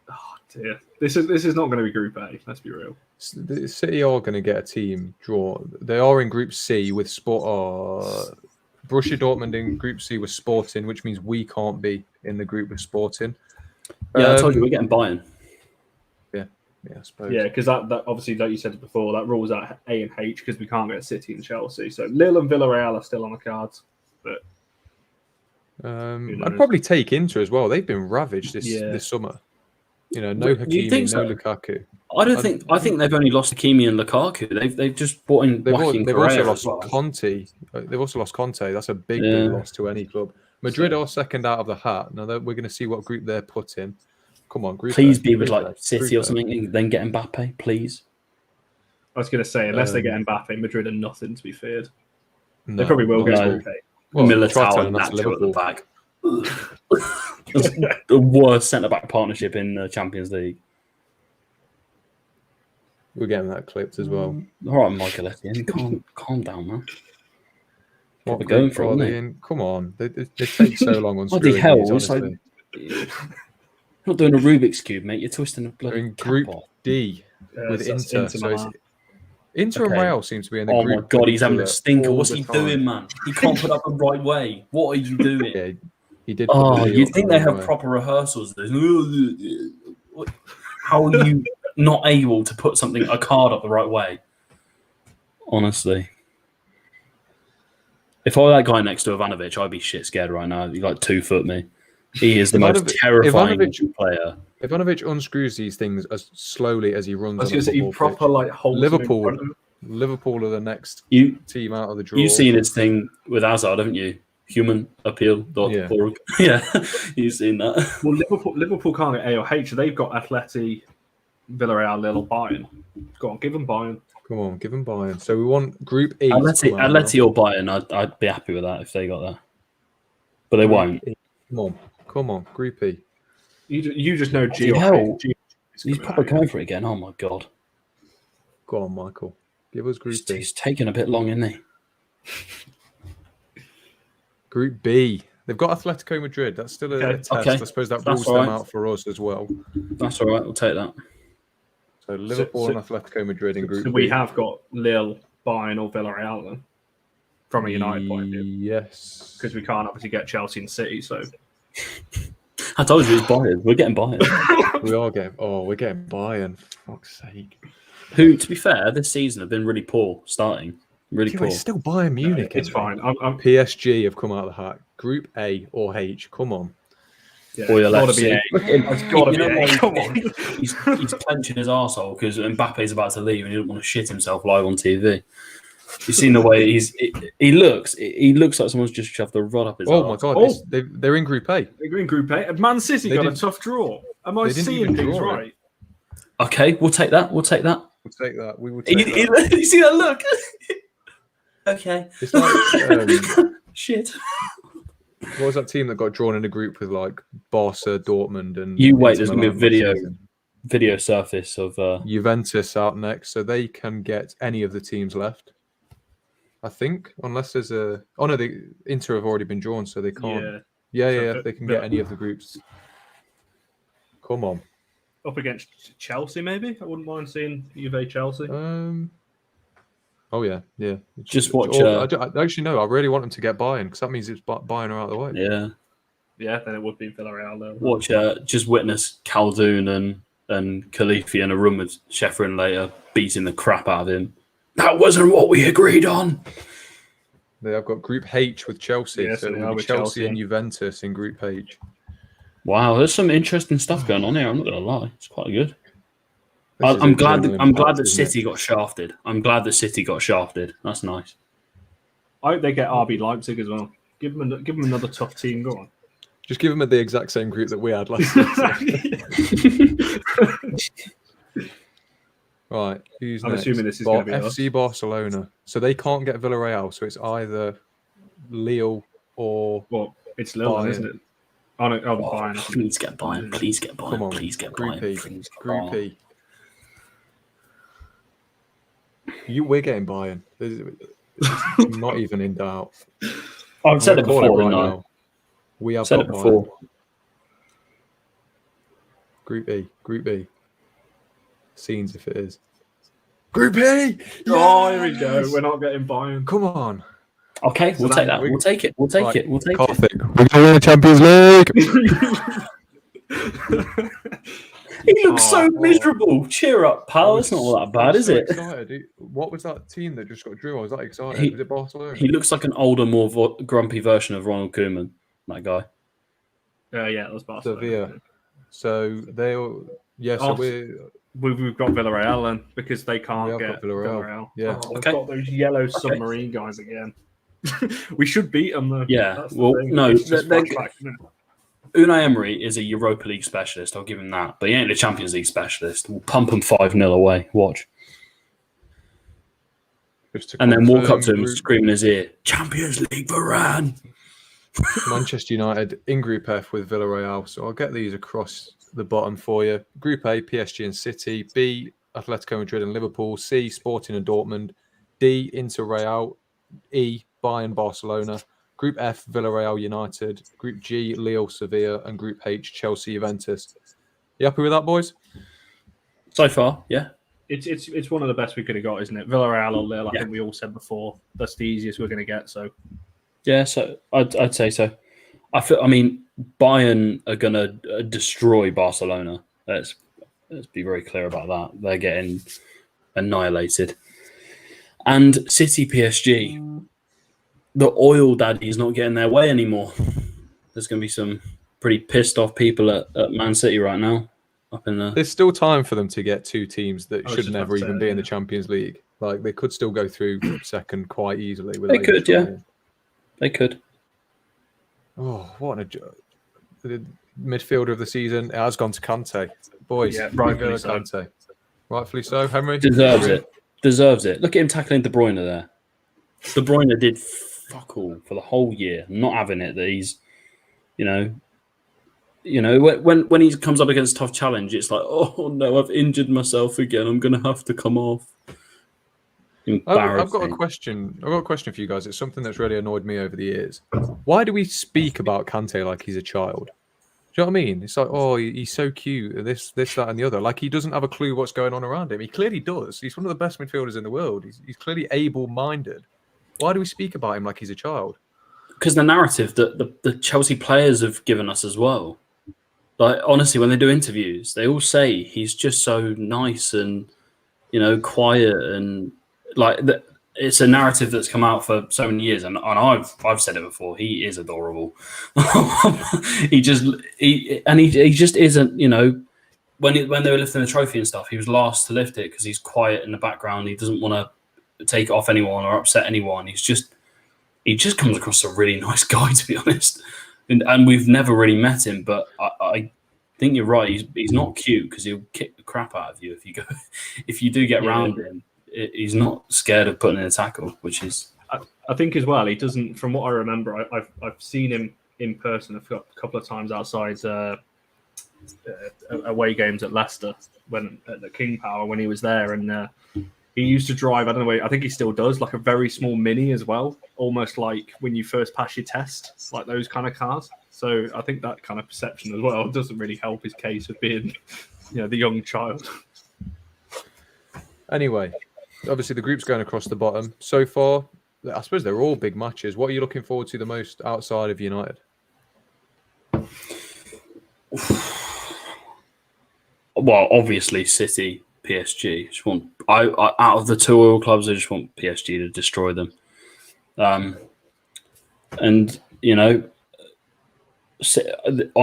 Oh dear. This is not going to be Group A. Let's be real. The City are going to get a team draw. They are in Group C with Borussia Dortmund in Group C with Sporting, which means we can't be in the group with Sporting. Yeah, I told you we're getting Bayern. Yeah, I suppose. Yeah, because that obviously, like you said before, that rules out A and H because we can't get City and Chelsea. So Lille and Villarreal are still on the cards. But I'd probably take Inter as well. They've been ravaged this summer. No Hakimi, no Lukaku. I think they've only lost Hakimi and Lukaku. They've just brought in. They've also lost Conte. They've also lost Conte. That's a big loss to any club. Madrid are second out of the hat. Now we're going to see what group they're put in. Come on, group. Please be with like City or something, and then get Mbappe, please. I was going to say, unless they get Mbappe, Madrid are nothing to be feared. They probably will get Mbappe. Militao and Nacho at the back. The worst centre-back partnership in the Champions League. We're getting that clipped as well. All right, Michael Essien, calm down, man. What we're going for, Come on, they take so long on screwing. Bloody hell! It's like, you're not doing a Rubik's cube, mate. You're twisting a bloody in Group D with Inter. Inter and Real seem to be in the group. Oh my god, he's having a stinker. What's he doing, man? He can't put up the right way. What are you doing? Yeah, he did. You'd think they have proper rehearsals. How are you not able to put a card up the right way? Honestly. If I were that guy next to Ivanovic, I'd be shit scared right now. He'd like 2 foot me. He is the most terrifying player. Ivanovic unscrews these things as slowly as he runs. I was going to say, he proper like holds Liverpool are the next team out of the draw. You've seen his thing with Hazard, haven't you? Humanappeal.org. Yeah, you've seen that. Well, Liverpool can't get A or H. They've got Atleti, Villarreal, Lille, Bayern. Go on, give them Bayern. Come on, give them Bayern. So we want Group E. Atleti or Bayern, I'd be happy with that if they got that. But they won't. Come on, Group E. You just know G. He's probably going for it again. Oh my god. Go on, Michael. Give us Group B. He's taking a bit long, isn't he? Group B. They've got Atletico Madrid. That's still a test. I suppose that rules them out for us as well. That's all right. We'll take that. So Liverpool and Atletico Madrid in Group B. We have got Lille, Bayern, or Villarreal then, from a United point of view. Yes. Because we can't obviously get Chelsea and City, so... I told you it's Bayern. We're getting Bayern. We're getting Bayern. For fuck's sake. Who, to be fair, this season have been really poor starting. Really poor. It's still Bayern Munich. It's fine. PSG have come out of the hat. Group A or H. Come on. Yeah, it's got to be A. It's got to be A. Come on. He's clenching his arsehole because Mbappe's about to leave and he doesn't want to shit himself live on TV. You've seen the way he looks. He looks like someone's just shoved a rod up his arse. My god! They're in Group A. They're in Group A. Man City got a tough draw. Am I seeing things right? Okay, we'll take that. We will take that. You see that look? Okay. It's like shit. What was that team that got drawn in a group with like Barca, Dortmund, and you wait? There's gonna be a video surface of Juventus out next, so they can get any of the teams left. I think, unless there's the Inter have already been drawn, so they can't. Yeah. They can get any of the groups. Come on. Up against Chelsea, maybe? I wouldn't mind seeing Juve Chelsea. Oh yeah. Just watch. Actually, no. I really want them to get Bayern because that means it's Bayern are out of the way. Yeah. Then it would be Villarreal. Though. Watch. Just witness Khaldoon and Khalifi in a room with Sheffrin later, beating the crap out of him. That wasn't what we agreed on. They have got Group H with Chelsea. Yeah, so it'll be Chelsea and Juventus in Group H. Wow, there's some interesting stuff going on here. I'm not going to lie, it's quite good. I'm glad that City got shafted. That's nice. I hope they get RB Leipzig as well. Give them another tough team. Go on. Just give them the exact same group that we had last season. Right, who's I'm next? assuming this is going to be FC Barcelona. So they can't get Villarreal, so it's either Lille or Well, it's Lille, Bayern. isn't it? Oh, no, Bayern. Please get Bayern. Please get Bayern. Come on, Please get Group Bayern. E. Please get Group Bayern. E. We're getting Bayern. It's not even in doubt. I've said it I'm gonna call before, right didn't I? now. We have Said got it before. Bayern. Group E. Group E. Scenes if it is. Group E! Oh, here we go. We're not getting Bayern. Come on. Okay, we'll take that. We'll take it. We'll take Right, it. We'll take it. Karthik, we're going to win the Champions League! He looks so miserable. Cheer up, pal. It's not all that bad, is it? Excited. What was that team that just got drew? I was that excited. Was it Barcelona? He looks like an older, more grumpy version of Ronald Koeman, that guy. Yeah, that was Barcelona. Sevilla. So they'll... Yeah, so we've got Villarreal then, because they can't get Villarreal. Yeah. They've got those yellow submarine guys again. We should beat them though. Yeah, That's the well, thing. no, It's just they're- flashback, isn't it? Unai Emery is a Europa League specialist. I'll give him that. But he ain't a Champions League specialist. We'll pump him 5-0 away. Watch. And then walk up to him and scream in his ear, Champions League Varane. Manchester United in Group F with Villarreal. So I'll get these across the bottom for you. Group A, PSG and City. B, Atletico Madrid and Liverpool. C, Sporting and Dortmund. D, Inter Real. E, Bayern Barcelona. Group F, Villarreal United. Group G, Lille Sevilla. And Group H, Chelsea Juventus. You happy with that, boys? So far, yeah. It's one of the best we could have got, isn't it? Villarreal or Lille, I Yeah. think we all said before. That's the easiest we're going to get. So Yeah, so I'd say so. I mean, Bayern are going to destroy Barcelona. Let's be very clear about that. They're getting annihilated. And City PSG, the oil daddy's not getting their way anymore. There's going to be some pretty pissed off people at Man City right now. Up in the... There's still time for them to get two teams that was should just never about to even say, be in the yeah. Champions League. Like, they could still go through second quite easily. They could, yeah. They could. Oh, what a the midfielder of the season. It has gone to Kante. Boys, Yeah, rightfully N'Golo so. Kante. Rightfully so, Henry. Deserves it. Deserves it. Look at him tackling De Bruyne there. De Bruyne did fuck all for the whole year. I'm not having it that he's, when he comes up against a tough challenge, it's like, oh no, I've injured myself again. I'm going to have to come off. I've got a question. I've got a question for you guys. It's something that's really annoyed me over the years. Why do we speak about Kante like he's a child? Do you know what I mean? It's like, oh, he's so cute. This, that, and the other. Like he doesn't have a clue what's going on around him. He clearly does. He's one of the best midfielders in the world. He's clearly able-minded. Why do we speak about him like he's a child? Because the narrative that the Chelsea players have given us as well. Like honestly, when they do interviews, they all say he's just so nice and quiet and like it's a narrative that's come out for so many years, and I've said it before. He is adorable. he just isn't. When they were lifting the trophy and stuff, he was last to lift it because he's quiet in the background. He doesn't want to take it off anyone or upset anyone. He just comes across a really nice guy, to be honest. And we've never really met him, but I think you're right. He's not cute because he'll kick the crap out of you if you do get round him. He's not scared of putting in a tackle, which is. I think as well, he doesn't. From what I remember, I've seen him in person a couple of times outside away games at Leicester when at the King Power when he was there, and he used to drive. I don't know. I think he still does, like a very small Mini as well, almost like when you first pass your test, like those kind of cars. So I think that kind of perception as well doesn't really help his case of being, the young child. Anyway, obviously the group's going across the bottom. So far, I suppose they're all big matches. What are you looking forward to the most outside of United? Well, obviously City, PSG. I out of the two oil clubs, I just want PSG to destroy them. And on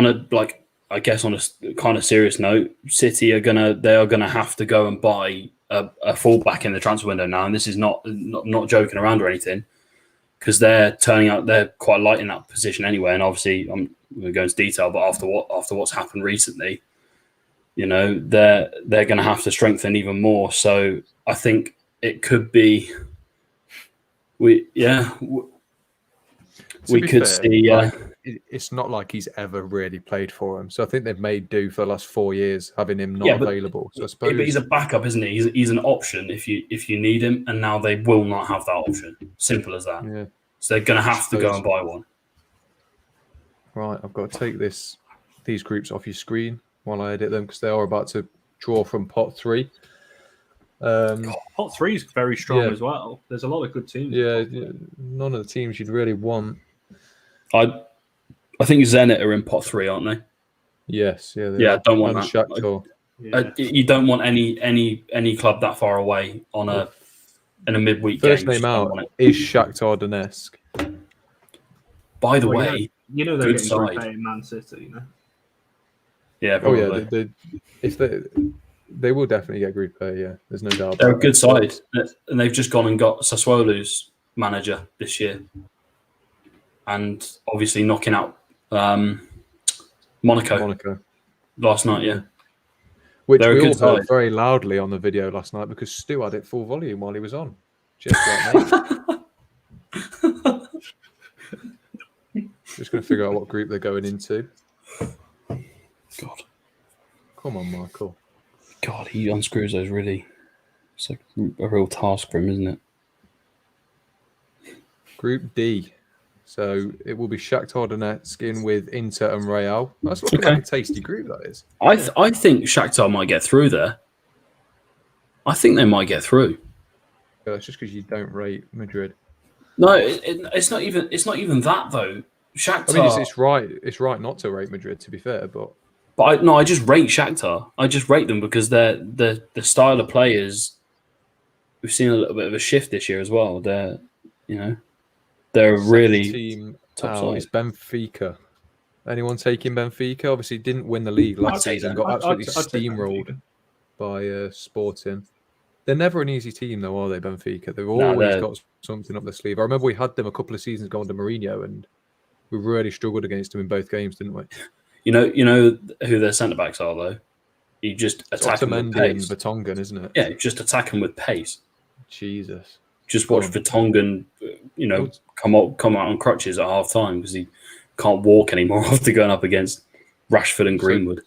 a on a kind of serious note, City are gonna have to go and buy a fullback in the transfer window now, and this is not joking around or anything, because they're turning out they're quite light in that position anyway. And obviously, I'm going to go into detail, but after what's happened recently, you know, they're going to have to strengthen even more. So I think it could be we could see. It's not like he's ever really played for him, so I think they've made do for the last 4 years having him not available. So I suppose, but he's a backup, isn't he? He's an option if you need him, and now they will not have that option. Simple as that. Yeah. So they're going to have to go and buy one. Right, I've got to take these groups off your screen while I edit them because they are about to draw from pot 3. Pot 3 is very strong as well. There's a lot of good teams. Yeah, none of the teams you'd really want. I think Zenit are in pot 3, aren't they? Yes, yeah. Yeah, I don't want that. Shakhtar. You don't want any club that far away in a midweek game. First name out is Shakhtar Donetsk. By the way, you know they're getting Group A in Man City, you know. Yeah, probably. Oh yeah, they will definitely get Group A. Yeah, there's no doubt. They're a good side, and they've just gone and got Sassuolo's manager this year, and obviously knocking out Monaco last night. Yeah, which we all heard very loudly on the video last night because Stu had it full volume while he was on. Just going to figure out what group they're going into. God, come on, Michael. God, he unscrews those really. It's like a real task for him, isn't it? Group D. So it will be Shakhtar Donetsk in with Inter and Real. That's looking like a tasty group, that is. I think Shakhtar might get through there. I think they might get through. Yeah, it's just because you don't rate Madrid. No, it's not even that though. Shakhtar. I mean, it's right not to rate Madrid, to be fair, but I just rate Shakhtar. I just rate them because they're the style of players. We've seen a little bit of a shift this year as well. They're really team top side. It's Benfica. Anyone taking Benfica? Obviously, didn't win the league last season. Got absolutely steamrolled by Sporting. They're never an easy team, though, are they? Benfica. They've always got something up their sleeve. I remember we had them a couple of seasons ago under Mourinho, and we really struggled against them in both games, didn't we? You know who their centre backs are though. You just attack them with pace. And Vertonghen, isn't it? Yeah, just attack them with pace. Jesus. Just watch Vertonghen, come out on crutches at half time because he can't walk anymore after going up against Rashford and Greenwood.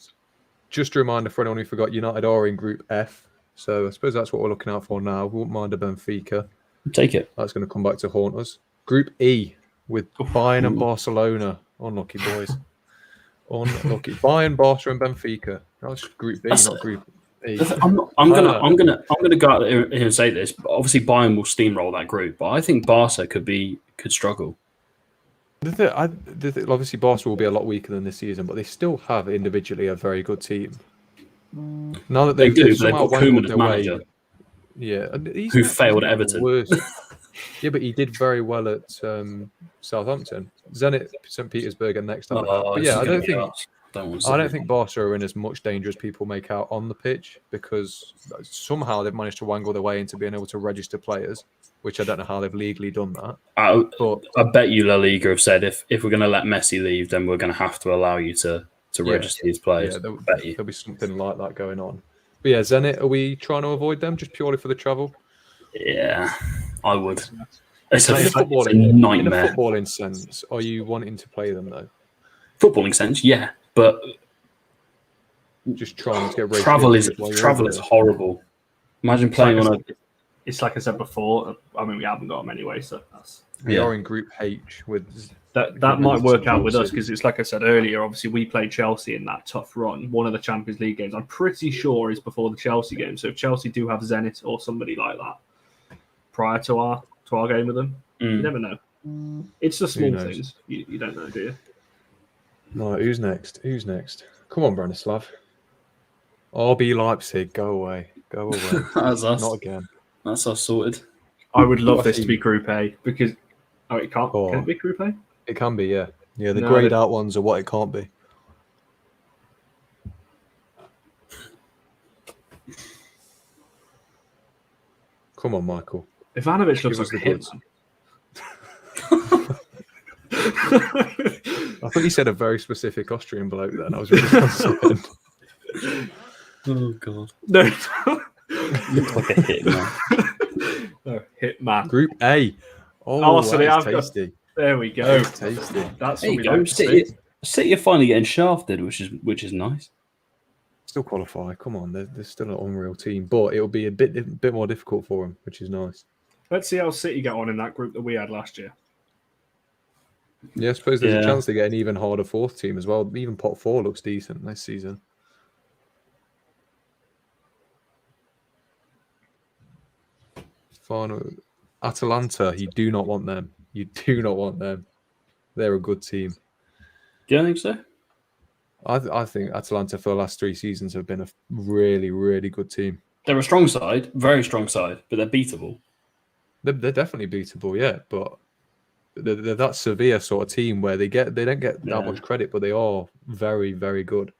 Just a reminder for anyone who forgot, United are in Group F, so I suppose that's what we're looking out for now. We won't mind a Benfica. Take it. That's going to come back to haunt us. Group E with Bayern and Barcelona. Unlucky boys. Unlucky. Bayern, Barca, and Benfica. That's Group B, not Group E. I'm gonna go out here and say this. But obviously, Bayern will steamroll that group, but I think Barca could struggle. Obviously, Barca will be a lot weaker than this season, but they still have individually a very good team. Now that they've somehow wangled their way, who failed at Everton. Yeah, but he did very well at Southampton. Zenit, St. Petersburg, and next time. But yeah, I don't think Barca are in as much danger as people make out on the pitch because somehow they've managed to wangle their way into being able to register players, which I don't know how they've legally done that. I bet you La Liga have said if we're going to let Messi leave, then we're going to have to allow you to register these players. Yeah, there'll be something like that going on. But yeah, Zenit, are we trying to avoid them just purely for the travel? Yeah, I would. It's a nightmare. In a footballing sense, are you wanting to play them though? Footballing sense, yeah, but just trying to get travel is horrible. Imagine playing on a. It's like I said before. I mean, we haven't got them anyway, so that's. We are in Group H with that might work out with us because it's like I said earlier. Obviously, we played Chelsea in that tough run. One of the Champions League games, I'm pretty sure, is before the Chelsea game. So if Chelsea do have Zenit or somebody like that prior to our game with them, you never know. It's the small things you don't know, do you? No, who's next? Come on, Branislav. RB Leipzig, go away. That's us. Not again. That's us sorted. I would love this to be Group A because it can't. Can it be Group A? It can be, yeah. Yeah, the greyed out ones are what it can't be. Come on, Michael. Ivanovic looks like a hit. I thought you said a very specific Austrian bloke then. I was really concerned. Oh god. No, Looks like a hitman. no, Hitman. Group A. Oh, So that they is have got- tasty. There we go. That is tasty. That's There what you we go. like to see. City are finally getting shafted, which is nice. Still qualify. Come on, they're still an unreal team, but it'll be a bit more difficult for them, which is nice. Let's see how City get on in that group that we had last year. Yeah, I suppose there's Yeah. a chance to get an even harder fourth team as well. Even pot 4 looks decent this season. Final Atalanta, you do not want them. You do not want them. They're a good team. Do you think so? I think Atalanta for the last 3 seasons have been a really, really good team. They're a strong side, very strong side, but they're beatable. They're definitely beatable, yeah, but they're that Sevilla sort of team where they don't get that much credit, but they are very, very good.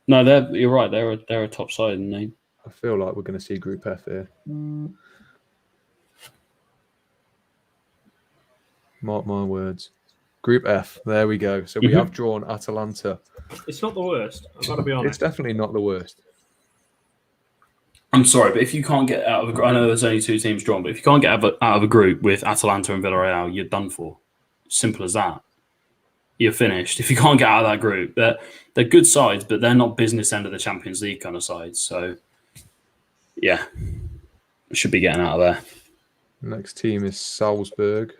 No, you're right. They're a top side, and they. I feel like we're going to see Group F here. Mark my words. Group F. There we go. So we have drawn Atalanta. It's not the worst. I've got to be It's honest. definitely not the worst. I'm sorry, but if you can't get out of a group, I know there's only 2 teams drawn, but if you can't get out of a group with Atalanta and Villarreal, you're done for. Simple as that. You're finished. If you can't get out of that group, they're good sides, but they're not business end of the Champions League kind of sides. So, yeah, should be getting out of there. Next team is Salzburg.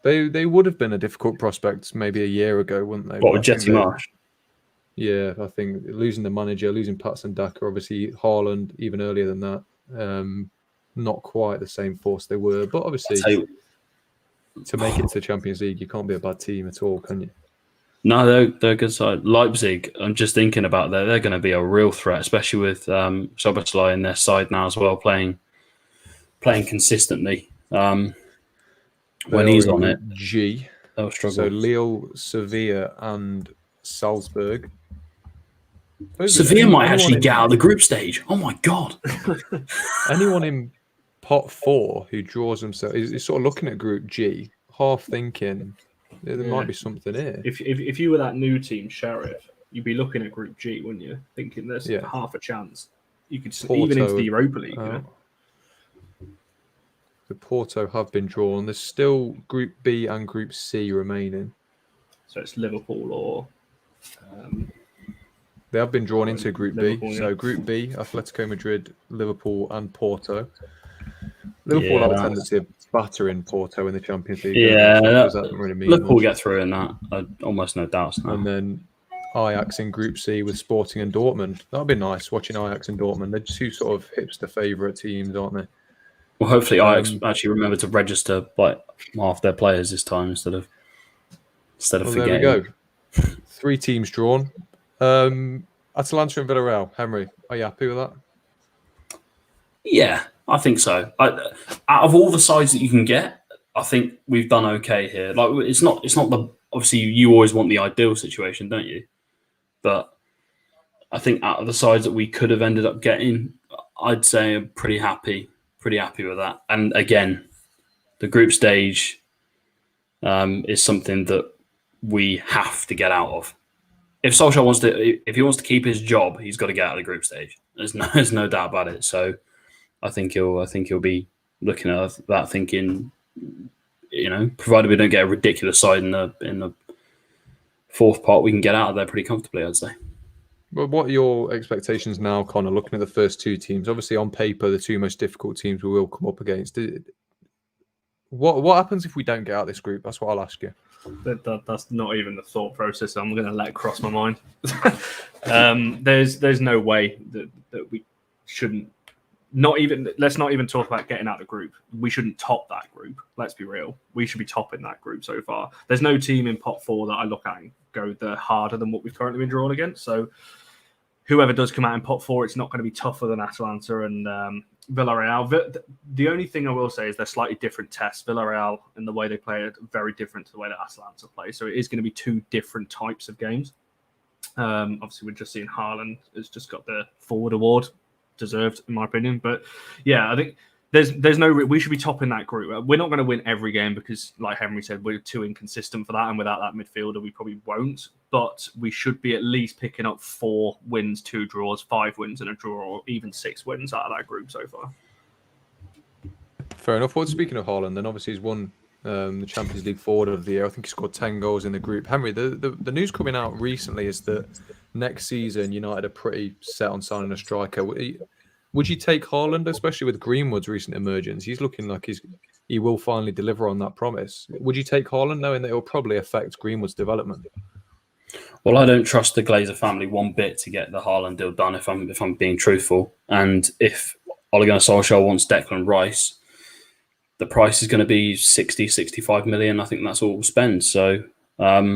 They would have been a difficult prospect maybe a year ago, wouldn't they? What But with I think Jetty Marsh? Yeah, I think losing the manager, losing Patson Daka, obviously Haaland even earlier than that. Not quite the same force they were, but obviously to make it to the Champions League, you can't be a bad team at all, can you? No, they're a good side. Leipzig, I'm just thinking about that. They're going to be a real threat, especially with Szoboszlai in their side now as well, playing consistently. When he's on it, G. they'll struggle. So Lille, Sevilla, and Salzburg. Sevilla might actually get out of the group stage. Oh my god! Anyone in pot 4 who draws themselves is sort of looking at Group G, half thinking there might be something here. If you were that new team, Sheriff, you'd be looking at Group G, wouldn't you? Thinking there's half a chance. You could even into the Europa League. You know? The Porto have been drawn. There's still Group B and Group C remaining. So it's Liverpool or... They have been drawn into Group Liverpool, B. So Group B, Atletico Madrid, Liverpool and Porto. Liverpool have a tendency of battering Porto in the Champions League. Yeah, that doesn't really mean Liverpool much. get through in that. Almost no doubts now. And then Ajax in Group C with Sporting and Dortmund. That would be nice, watching Ajax and Dortmund. They're 2 sort of hipster favourite teams, aren't they? Well, hopefully Ajax actually remember to register like half their players this time instead of forgetting. There we go. 3 teams drawn. Atalanta and Villarreal. Henry, are you happy with that? Yeah, I think so. Out of all the sides that you can get, I think we've done okay here. Like it's not the obviously you always want the ideal situation, don't you? But I think out of the sides that we could have ended up getting, I'd say I'm pretty happy with that. And again, the group stage is something that we have to get out of. If Solskjaer wants to keep his job, he's got to get out of the group stage. There's no doubt about it. So I think he'll be looking at that, thinking, provided we don't get a ridiculous side in the fourth part, we can get out of there pretty comfortably, I'd say. Well, what are your expectations now, Connor, looking at the first 2 teams? Obviously, on paper, the 2 most difficult teams we will come up against. What happens if we don't get out of this group? That's what I'll ask you. That's not even the thought process I'm going to let cross my mind. There's no way that we shouldn't. Let's not even talk about getting out of the group. We shouldn't top that group. Let's be real. We should be topping that group so far. There's no team in pot 4 that I look at and go they're harder than what we've currently been drawn against. So whoever does come out in pot 4, it's not going to be tougher than Atalanta and Villarreal. The only thing I will say is they're slightly different tests. Villarreal and the way they play are very different to the way that Atalanta play. So it is going to be 2 different types of games. Obviously, we're just seeing Haaland has just got the forward award. Deserved, in my opinion. But yeah, I think there's no. We should be topping that group. We're not going to win every game because, like Henry said, we're too inconsistent for that, and without that midfielder, we probably won't. But we should be at least picking up 4 wins, 2 draws, 5 wins and a draw, or even 6 wins out of that group so far. Fair enough. Well, speaking of Haaland, then obviously he's won the Champions League Forward of the Year. I think he scored 10 goals in the group. Henry, the news coming out recently is that next season United are pretty set on signing a striker. Would you take Haaland, especially with Greenwood's recent emergence? He's looking like he will finally deliver on that promise. Would you take Haaland, knowing that it will probably affect Greenwood's development? Well, I don't trust the Glazer family one bit to get the Haaland deal done. If I'm being truthful, and if Ole Gunnar Solskjaer wants Declan Rice, the price is going to be 60, 65 million. I think that's all we'll spend. So I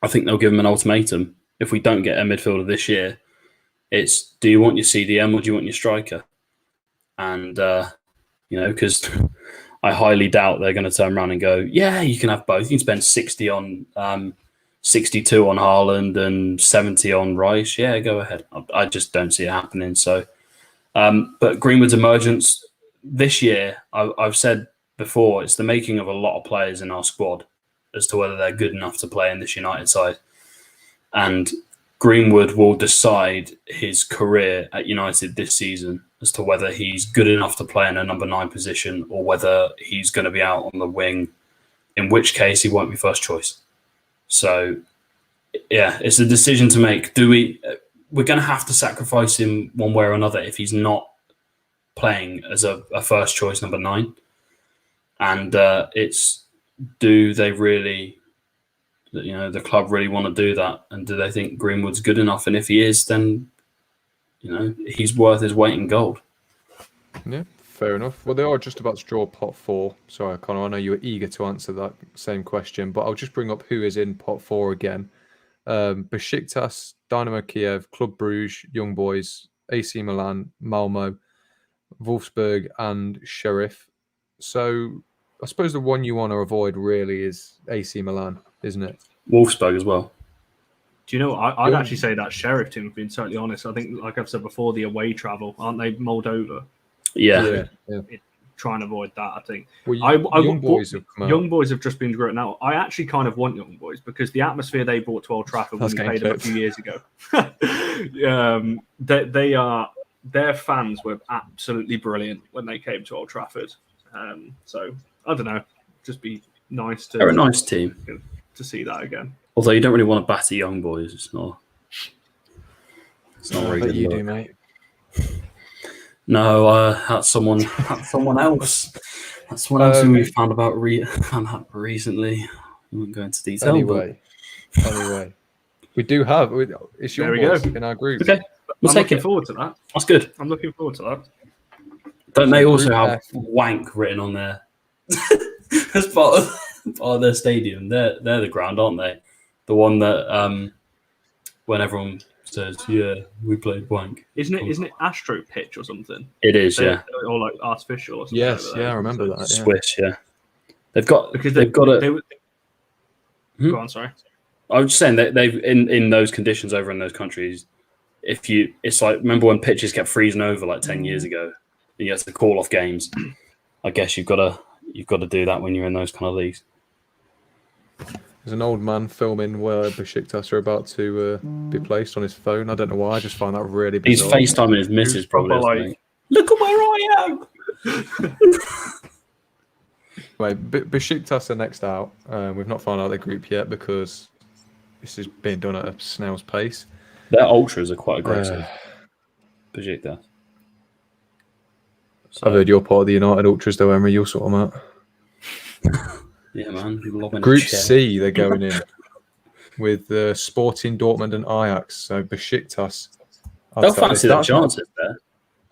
think they'll give him an ultimatum. If we don't get a midfielder this year, it's, do you want your CDM or do you want your striker? And, because I highly doubt they're going to turn around and go, yeah, you can have both. You can spend 62 on Haaland and 70 on Rice. Yeah, go ahead. I just don't see it happening. So, but Greenwood's emergence this year, I've said before, it's the making of a lot of players in our squad as to whether they're good enough to play in this United side. And Greenwood will decide his career at United this season as to whether he's good enough to play in a number 9 position or whether he's going to be out on the wing, in which case he won't be first choice. So, yeah, it's a decision to make. We're going to have to sacrifice him one way or another if he's not playing as a first choice number 9. And do they really, the club really want to do that? And do they think Greenwood's good enough? And if he is, then, he's worth his weight in gold. Yeah, fair enough. Well, they are just about to draw pot 4. Sorry, Connor, I know you were eager to answer that same question, but I'll just bring up who is in pot 4 again. Besiktas, Dynamo Kiev, Club Brugge, Young Boys, AC Milan, Malmo, Wolfsburg and Sheriff. So I suppose the one you want to avoid really is AC Milan, isn't it? Wolfsburg as well. Do you know, I'd actually say that Sheriff team, being totally honest. I think, like I've said before, the away travel, aren't they Moldova? Yeah. Try and avoid that, I think. Well, Young Boys have come out. Young Boys have just been great. Now, I actually kind of want Young Boys because the atmosphere they brought to Old Trafford when we played them a few years ago. Their fans were absolutely brilliant when they came to Old Trafford. So, I don't know. Just be nice to... They're a nice team. To see that again. Although you don't really want to batter Young Boys. It's not very good. You do, mate. No, that's someone else. That's someone else who we found out recently. I won't go into detail. Anyway, we do have... It's Young Boys in our group. Okay. I'm looking forward to that. That's good. I'm looking forward to that. Don't they also have wank written on there as part of their stadium? They're the ground, aren't they? The one that when everyone says, "Yeah, we played wank." Isn't it Astro pitch or something? It is, yeah. Or like artificial or something. Yes, I remember that. Yeah. Swiss, yeah. They've got a. Go on, sorry. I was just saying that they've in those conditions over in those countries. It's like, remember when pitches kept freezing over like 10 years ago, and you had to call off games. I guess you've got to do that when you're in those kind of leagues. There's an old man filming where Besiktas are about to be placed on his phone. I don't know why. I just find that really bizarre. He's FaceTiming his missus probably. Like, look at where I am. Wait, Besiktas are next out. We've not found out their group yet because this is being done at a snail's pace. Their ultras are quite aggressive. Besiktas. So, I've heard you're part of the United ultras, though, Emery. You'll sort them out. Yeah, man. Group C, they're going in with Sporting Dortmund and Ajax. So Besiktas. They'll fancy their chances there.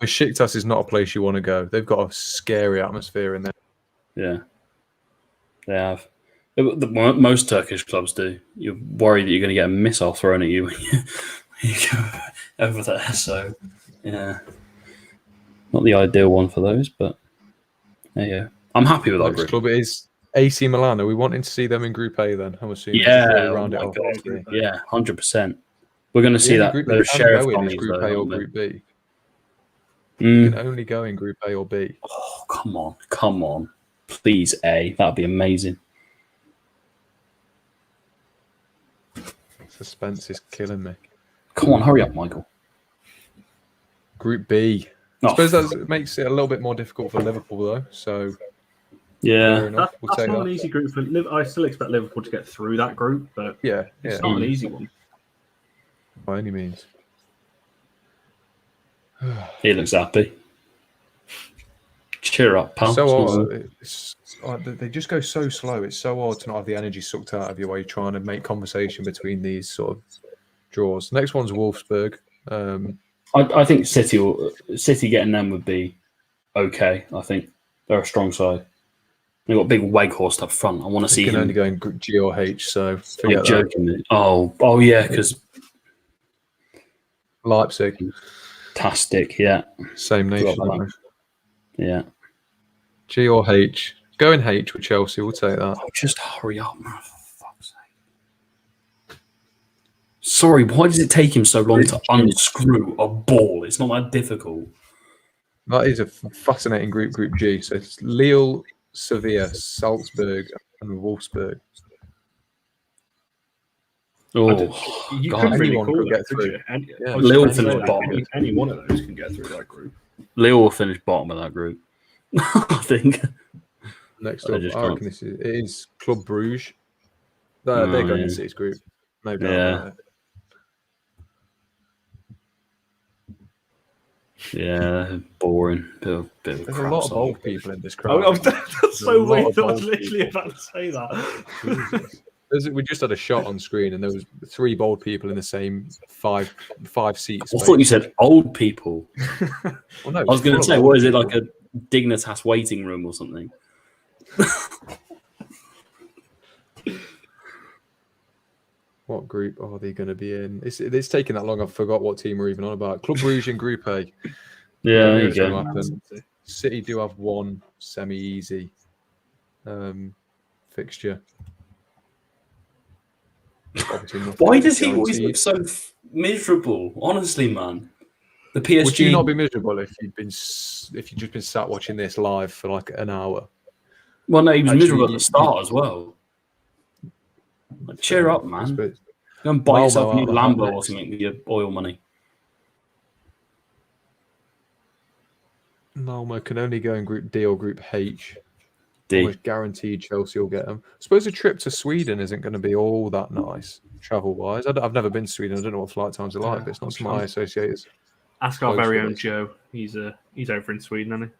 Besiktas is not a place you want to go. They've got a scary atmosphere in there. Yeah, they have. Most Turkish clubs do. You're worried that you're going to get a missile thrown at you when you go over there. So, yeah, not the ideal one for those, but there you go. I'm happy with our group. Club is AC Milan. Are we wanting to see them in Group A then? I'm assuming. Yeah, round it off. Yeah, 100%. We're going to see that. Those Sheriff is Group A or Group B. You can only go in Group A or B. Oh, come on. Please, A. That'd be amazing. Suspense is killing me. Come on, hurry up, Michael. Group B. I Oh, suppose that makes it a little bit more difficult for Liverpool, though. So, yeah. fair enough. We'll That's take not that. an easy group for Liverpool. I still expect Liverpool to get through that group, but Yeah. it's not an easy one. By any means. He looks happy. Cheer up, pal. They just go so slow. It's so hard to not have the energy sucked out of you while you're trying to make conversation between these sort of draws. Next one's Wolfsburg. I think City getting them would be okay. I think they're a strong side. They've got a big Weghorst up front. I want to see can him. only go in Group G or H, so You're forget that. joking me. Oh yeah, because Leipzig, fantastic. Yeah, same nation. Forgot about aren't that. Yeah. they? G or H. Go in H with Chelsea. We'll take that. Oh, just hurry up, man! For fuck's sake. Sorry, why does it take him so long to unscrew a ball? It's not that difficult. That is a fascinating group, Group G. So it's Lille, Sevilla, Salzburg, and Wolfsburg. Oh, You God. couldn't really Anyone call could it, get could through. you? And Yeah. I was Lille trying to say finished that bottom. any one of those can get through that group. Lille will finish bottom of that group. I think. Next I up, just I reckon it is Club Bruges. They're going into this group. No doubt about it. Yeah, boring. Bit of There's crap a lot of side. old people in this crowd. That's so a lot weird. of I was bold literally people. about to say that. We just had a shot on screen, and there was 3 bold people in the same five seats. I thought you said old people. Well, no, I was going to say, what is it, like a Dignitas waiting room or something? What group are they going to be in? It's taking that long. I forgot what team we're even on about. Club Brugge in Group A. Yeah, there you It's gonna go. happen. City do have one semi-easy fixture. Obviously nothing Why does he always guaranteed. look so miserable? Honestly, man. The PSG. Would you not be miserable if you'd just been sat watching this live for like an hour? Well, no, he was Actually, miserable at the start as well. Like, cheer up, man. Go and buy Malmo yourself a new out of the hat Lambo or next. something with your oil money. Malmo can only go in Group D or Group H. D. Almost guaranteed Chelsea will get them. I suppose a trip to Sweden isn't going to be all that nice travel-wise. I've never been to Sweden. I don't know what flight times are like, but it's not something I associate. Ask our Close very with own it. Joe. He's over in Sweden, isn't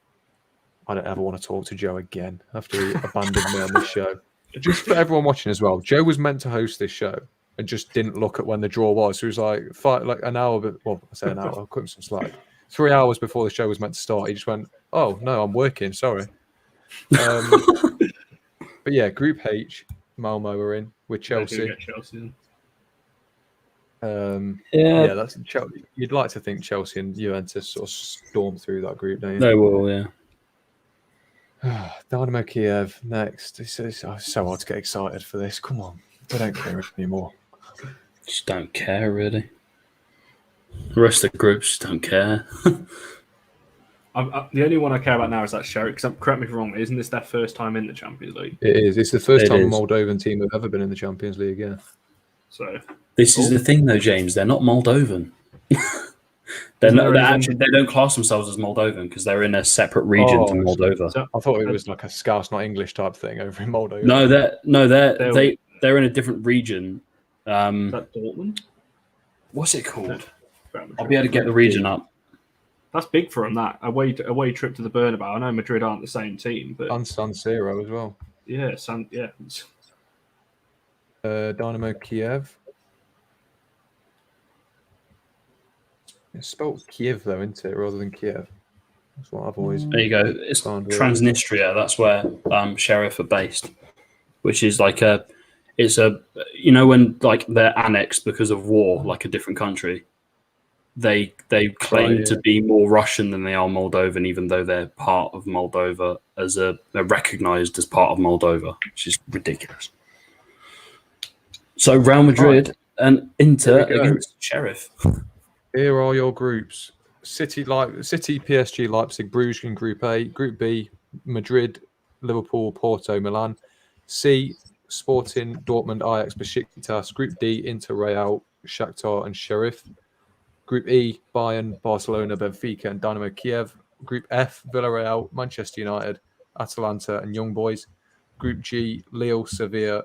I don't ever want to talk to Joe again after he abandoned me on this show. Just for everyone watching as well, Joe was meant to host this show and just didn't look at when the draw was. So he was like an hour, well, I say an hour, I'll cut him some slack. 3 hours before the show was meant to start, he just went, "Oh no, I'm working. Sorry." But yeah, Group H, Malmo are in with he? Chelsea. Chelsea. Yeah, that's Chelsea. You'd like to think Chelsea and Juventus sort of storm through that group, don't you? They will, yeah. Dynamo Kiev next. It's so hard to get excited for this. Come on, I don't care anymore. Just don't care, really. The rest of the groups just don't care. The only one I care about now is that Sherrick. Because correct me if I'm wrong, isn't this their first time in the Champions League? It is. It's the first It time is. a Moldovan team have ever been in the Champions League. Yeah. So This is the thing, though, James. They're not Moldovan. They're not, they don't class themselves as Moldovan because they're in a separate region to Moldova. So- I thought it was like a Scouse, not English type thing over in Moldova. They're in a different region. is that Dortmund? What's it called? Madrid. I'll be able to get the region up. That's big for them. That away trip to the Bernabeu. I know Madrid aren't the same team, but And San Siro as well. yeah, Dynamo Kiev. It's spelled Kiev though, isn't it, rather than Kiev? That's what I've always. There you go. It's Found weird. Transnistria. That's where Sheriff are based, which is like when like they're annexed because of war, like a different country. They claim to be more Russian than they are Moldovan, even though they're part of Moldova they're recognised as part of Moldova, which is ridiculous. So Real Madrid and Inter Here we go. against Sheriff. Here are your groups. City, PSG, Leipzig, Bruges in Group A. Group B, Madrid, Liverpool, Porto, Milan. C, Sporting, Dortmund, Ajax, Besiktas. Group D, Inter, Real, Shakhtar, and Sheriff. Group E, Bayern, Barcelona, Benfica, and Dynamo Kiev. Group F, Villarreal, Manchester United, Atalanta, and Young Boys. Group G, Lille, Sevilla,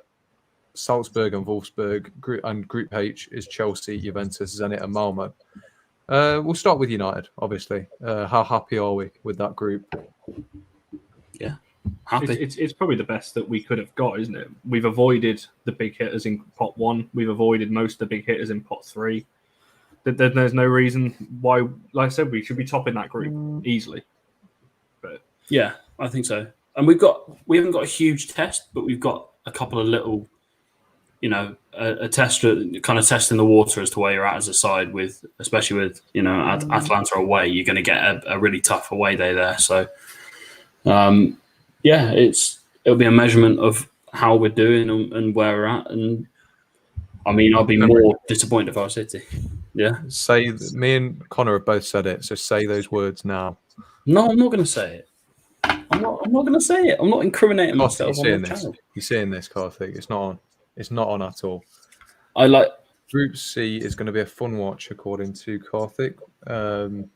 Salzburg, and Wolfsburg. Group H is Chelsea, Juventus, Zenit, and Malmo. We'll start with United, obviously. How happy are we with that group? Yeah, happy. It's probably the best that we could have got, isn't it? We've avoided the big hitters in pot 1. We've avoided most of the big hitters in pot 3. There's no reason why, like I said, we should be topping that group easily. But yeah, I think so. And we haven't got a huge test, but we've got a couple of little, a test, kind of testing the water as to where you're at as a side with, especially with, Atalanta away, you're going to get a really tough away day there. So, it'll be a measurement of how we're doing and where we're at. And I mean, I'll be more disappointed if I was City. Yeah. Me and Connor have both said it, so say those words now. No, I'm not going to say it. I'm not going to say it. I'm not incriminating myself on the channel. You're seeing this, Karthik. It's not on. It's not on at all. Group C is going to be a fun watch, according to Karthik. I don't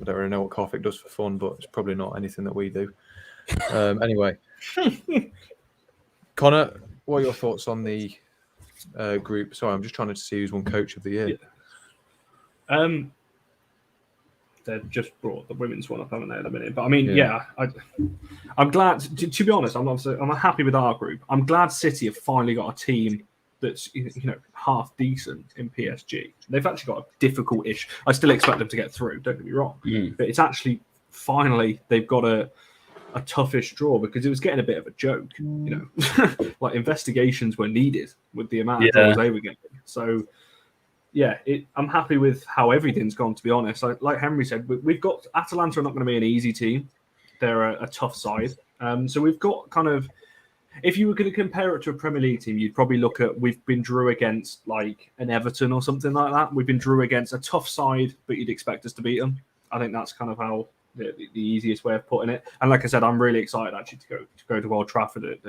really know what Karthik does for fun, but it's probably not anything that we do. Anyway, Connor, what are your thoughts on the group? Sorry, I'm just trying to see who's won Coach of the Year. Yeah. They've just brought the women's one up, haven't they, in a minute? But I mean, I'm glad. To be honest, I'm happy with our group. I'm glad City have finally got a team that's half decent in PSG. They've actually got a difficult-ish. I still expect them to get through. Don't get me wrong, but it's actually finally they've got a toughish draw because it was getting a bit of a joke. Like investigations were needed with the amount of draws they were getting. So. Yeah, I'm happy with how everything's gone, to be honest. Like Henry said, we've got Atalanta are not going to be an easy team. They're a tough side. So we've got kind of, if you were going to compare it to a Premier League team, you'd probably look at, we've been drew against like an Everton or something like that. We've been drew against a tough side, but you'd expect us to beat them. I think that's kind of how the easiest way of putting it. And like I said, I'm really excited actually to go to Old Trafford,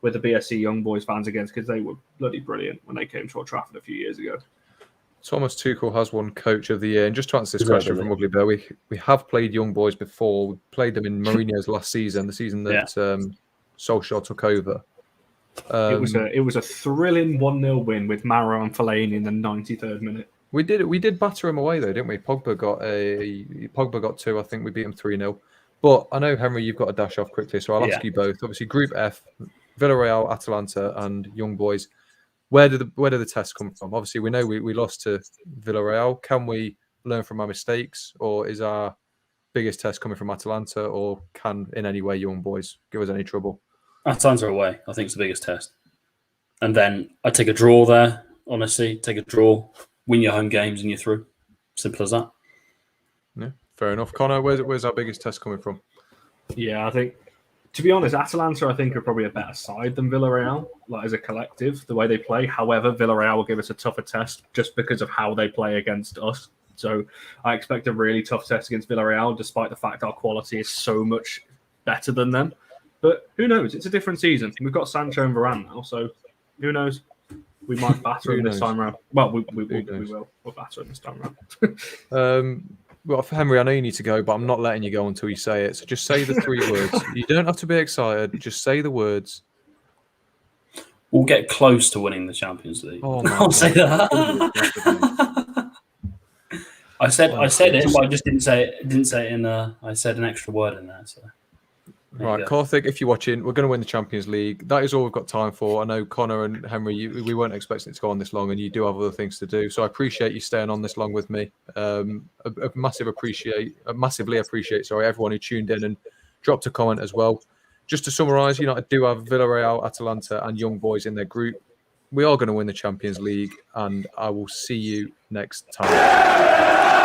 with the BSC Young Boys fans against, because they were bloody brilliant when they came to Old Trafford a few years ago. Thomas Tuchel has won Coach of the Year. And just to answer this question from Ugly Bear, we have played Young Boys before. We played them in Mourinho's last season, the season that Solskjaer took over. Um, It was a thrilling 1-0 win with Maro and Fellaini in the 93rd minute. We did batter him away though, didn't we? Pogba got 2. I think we beat him 3-0. But I know, Henry, you've got to dash off quickly, so I'll ask you both. Obviously, Group F, Villarreal, Atalanta, and Young Boys. Where do the tests come from? Obviously, we know we lost to Villarreal. Can we learn from our mistakes, or is our biggest test coming from Atalanta, or can in any way Young Boys give us any trouble? Atalanta away, I think, is the biggest test. And then I take a draw there, honestly. Take a draw, win your home games, and you're through. Simple as that. Yeah, fair enough. Connor, where's our biggest test coming from? Yeah, I think, to be honest, Atalanta, I think, are probably a better side than Villarreal, like as a collective, the way they play. However, Villarreal will give us a tougher test just because of how they play against us. So I expect a really tough test against Villarreal, despite the fact our quality is so much better than them. But who knows? It's a different season. We've got Sancho and Varane now, so who knows? We might batter them this time around. Well, we will. We'll batter them this time around. Well, for Henry, I know you need to go, but I'm not letting you go until you say it. So just say the 3 words. You don't have to be excited. Just say the words. We'll get close to winning the Champions League. Oh, my I'll God. say that. I said it, but I just didn't say it. I said an extra word in there. So. Right, Karthik, if you're watching, we're going to win the Champions League. That is all we've got time for. I know Connor and Henry, we weren't expecting it to go on this long, and you do have other things to do. So I appreciate you staying on this long with me. Massively appreciate everyone who tuned in and dropped a comment as well. Just to summarise, United do have Villarreal, Atalanta, and Young Boys in their group. We are going to win the Champions League, and I will see you next time.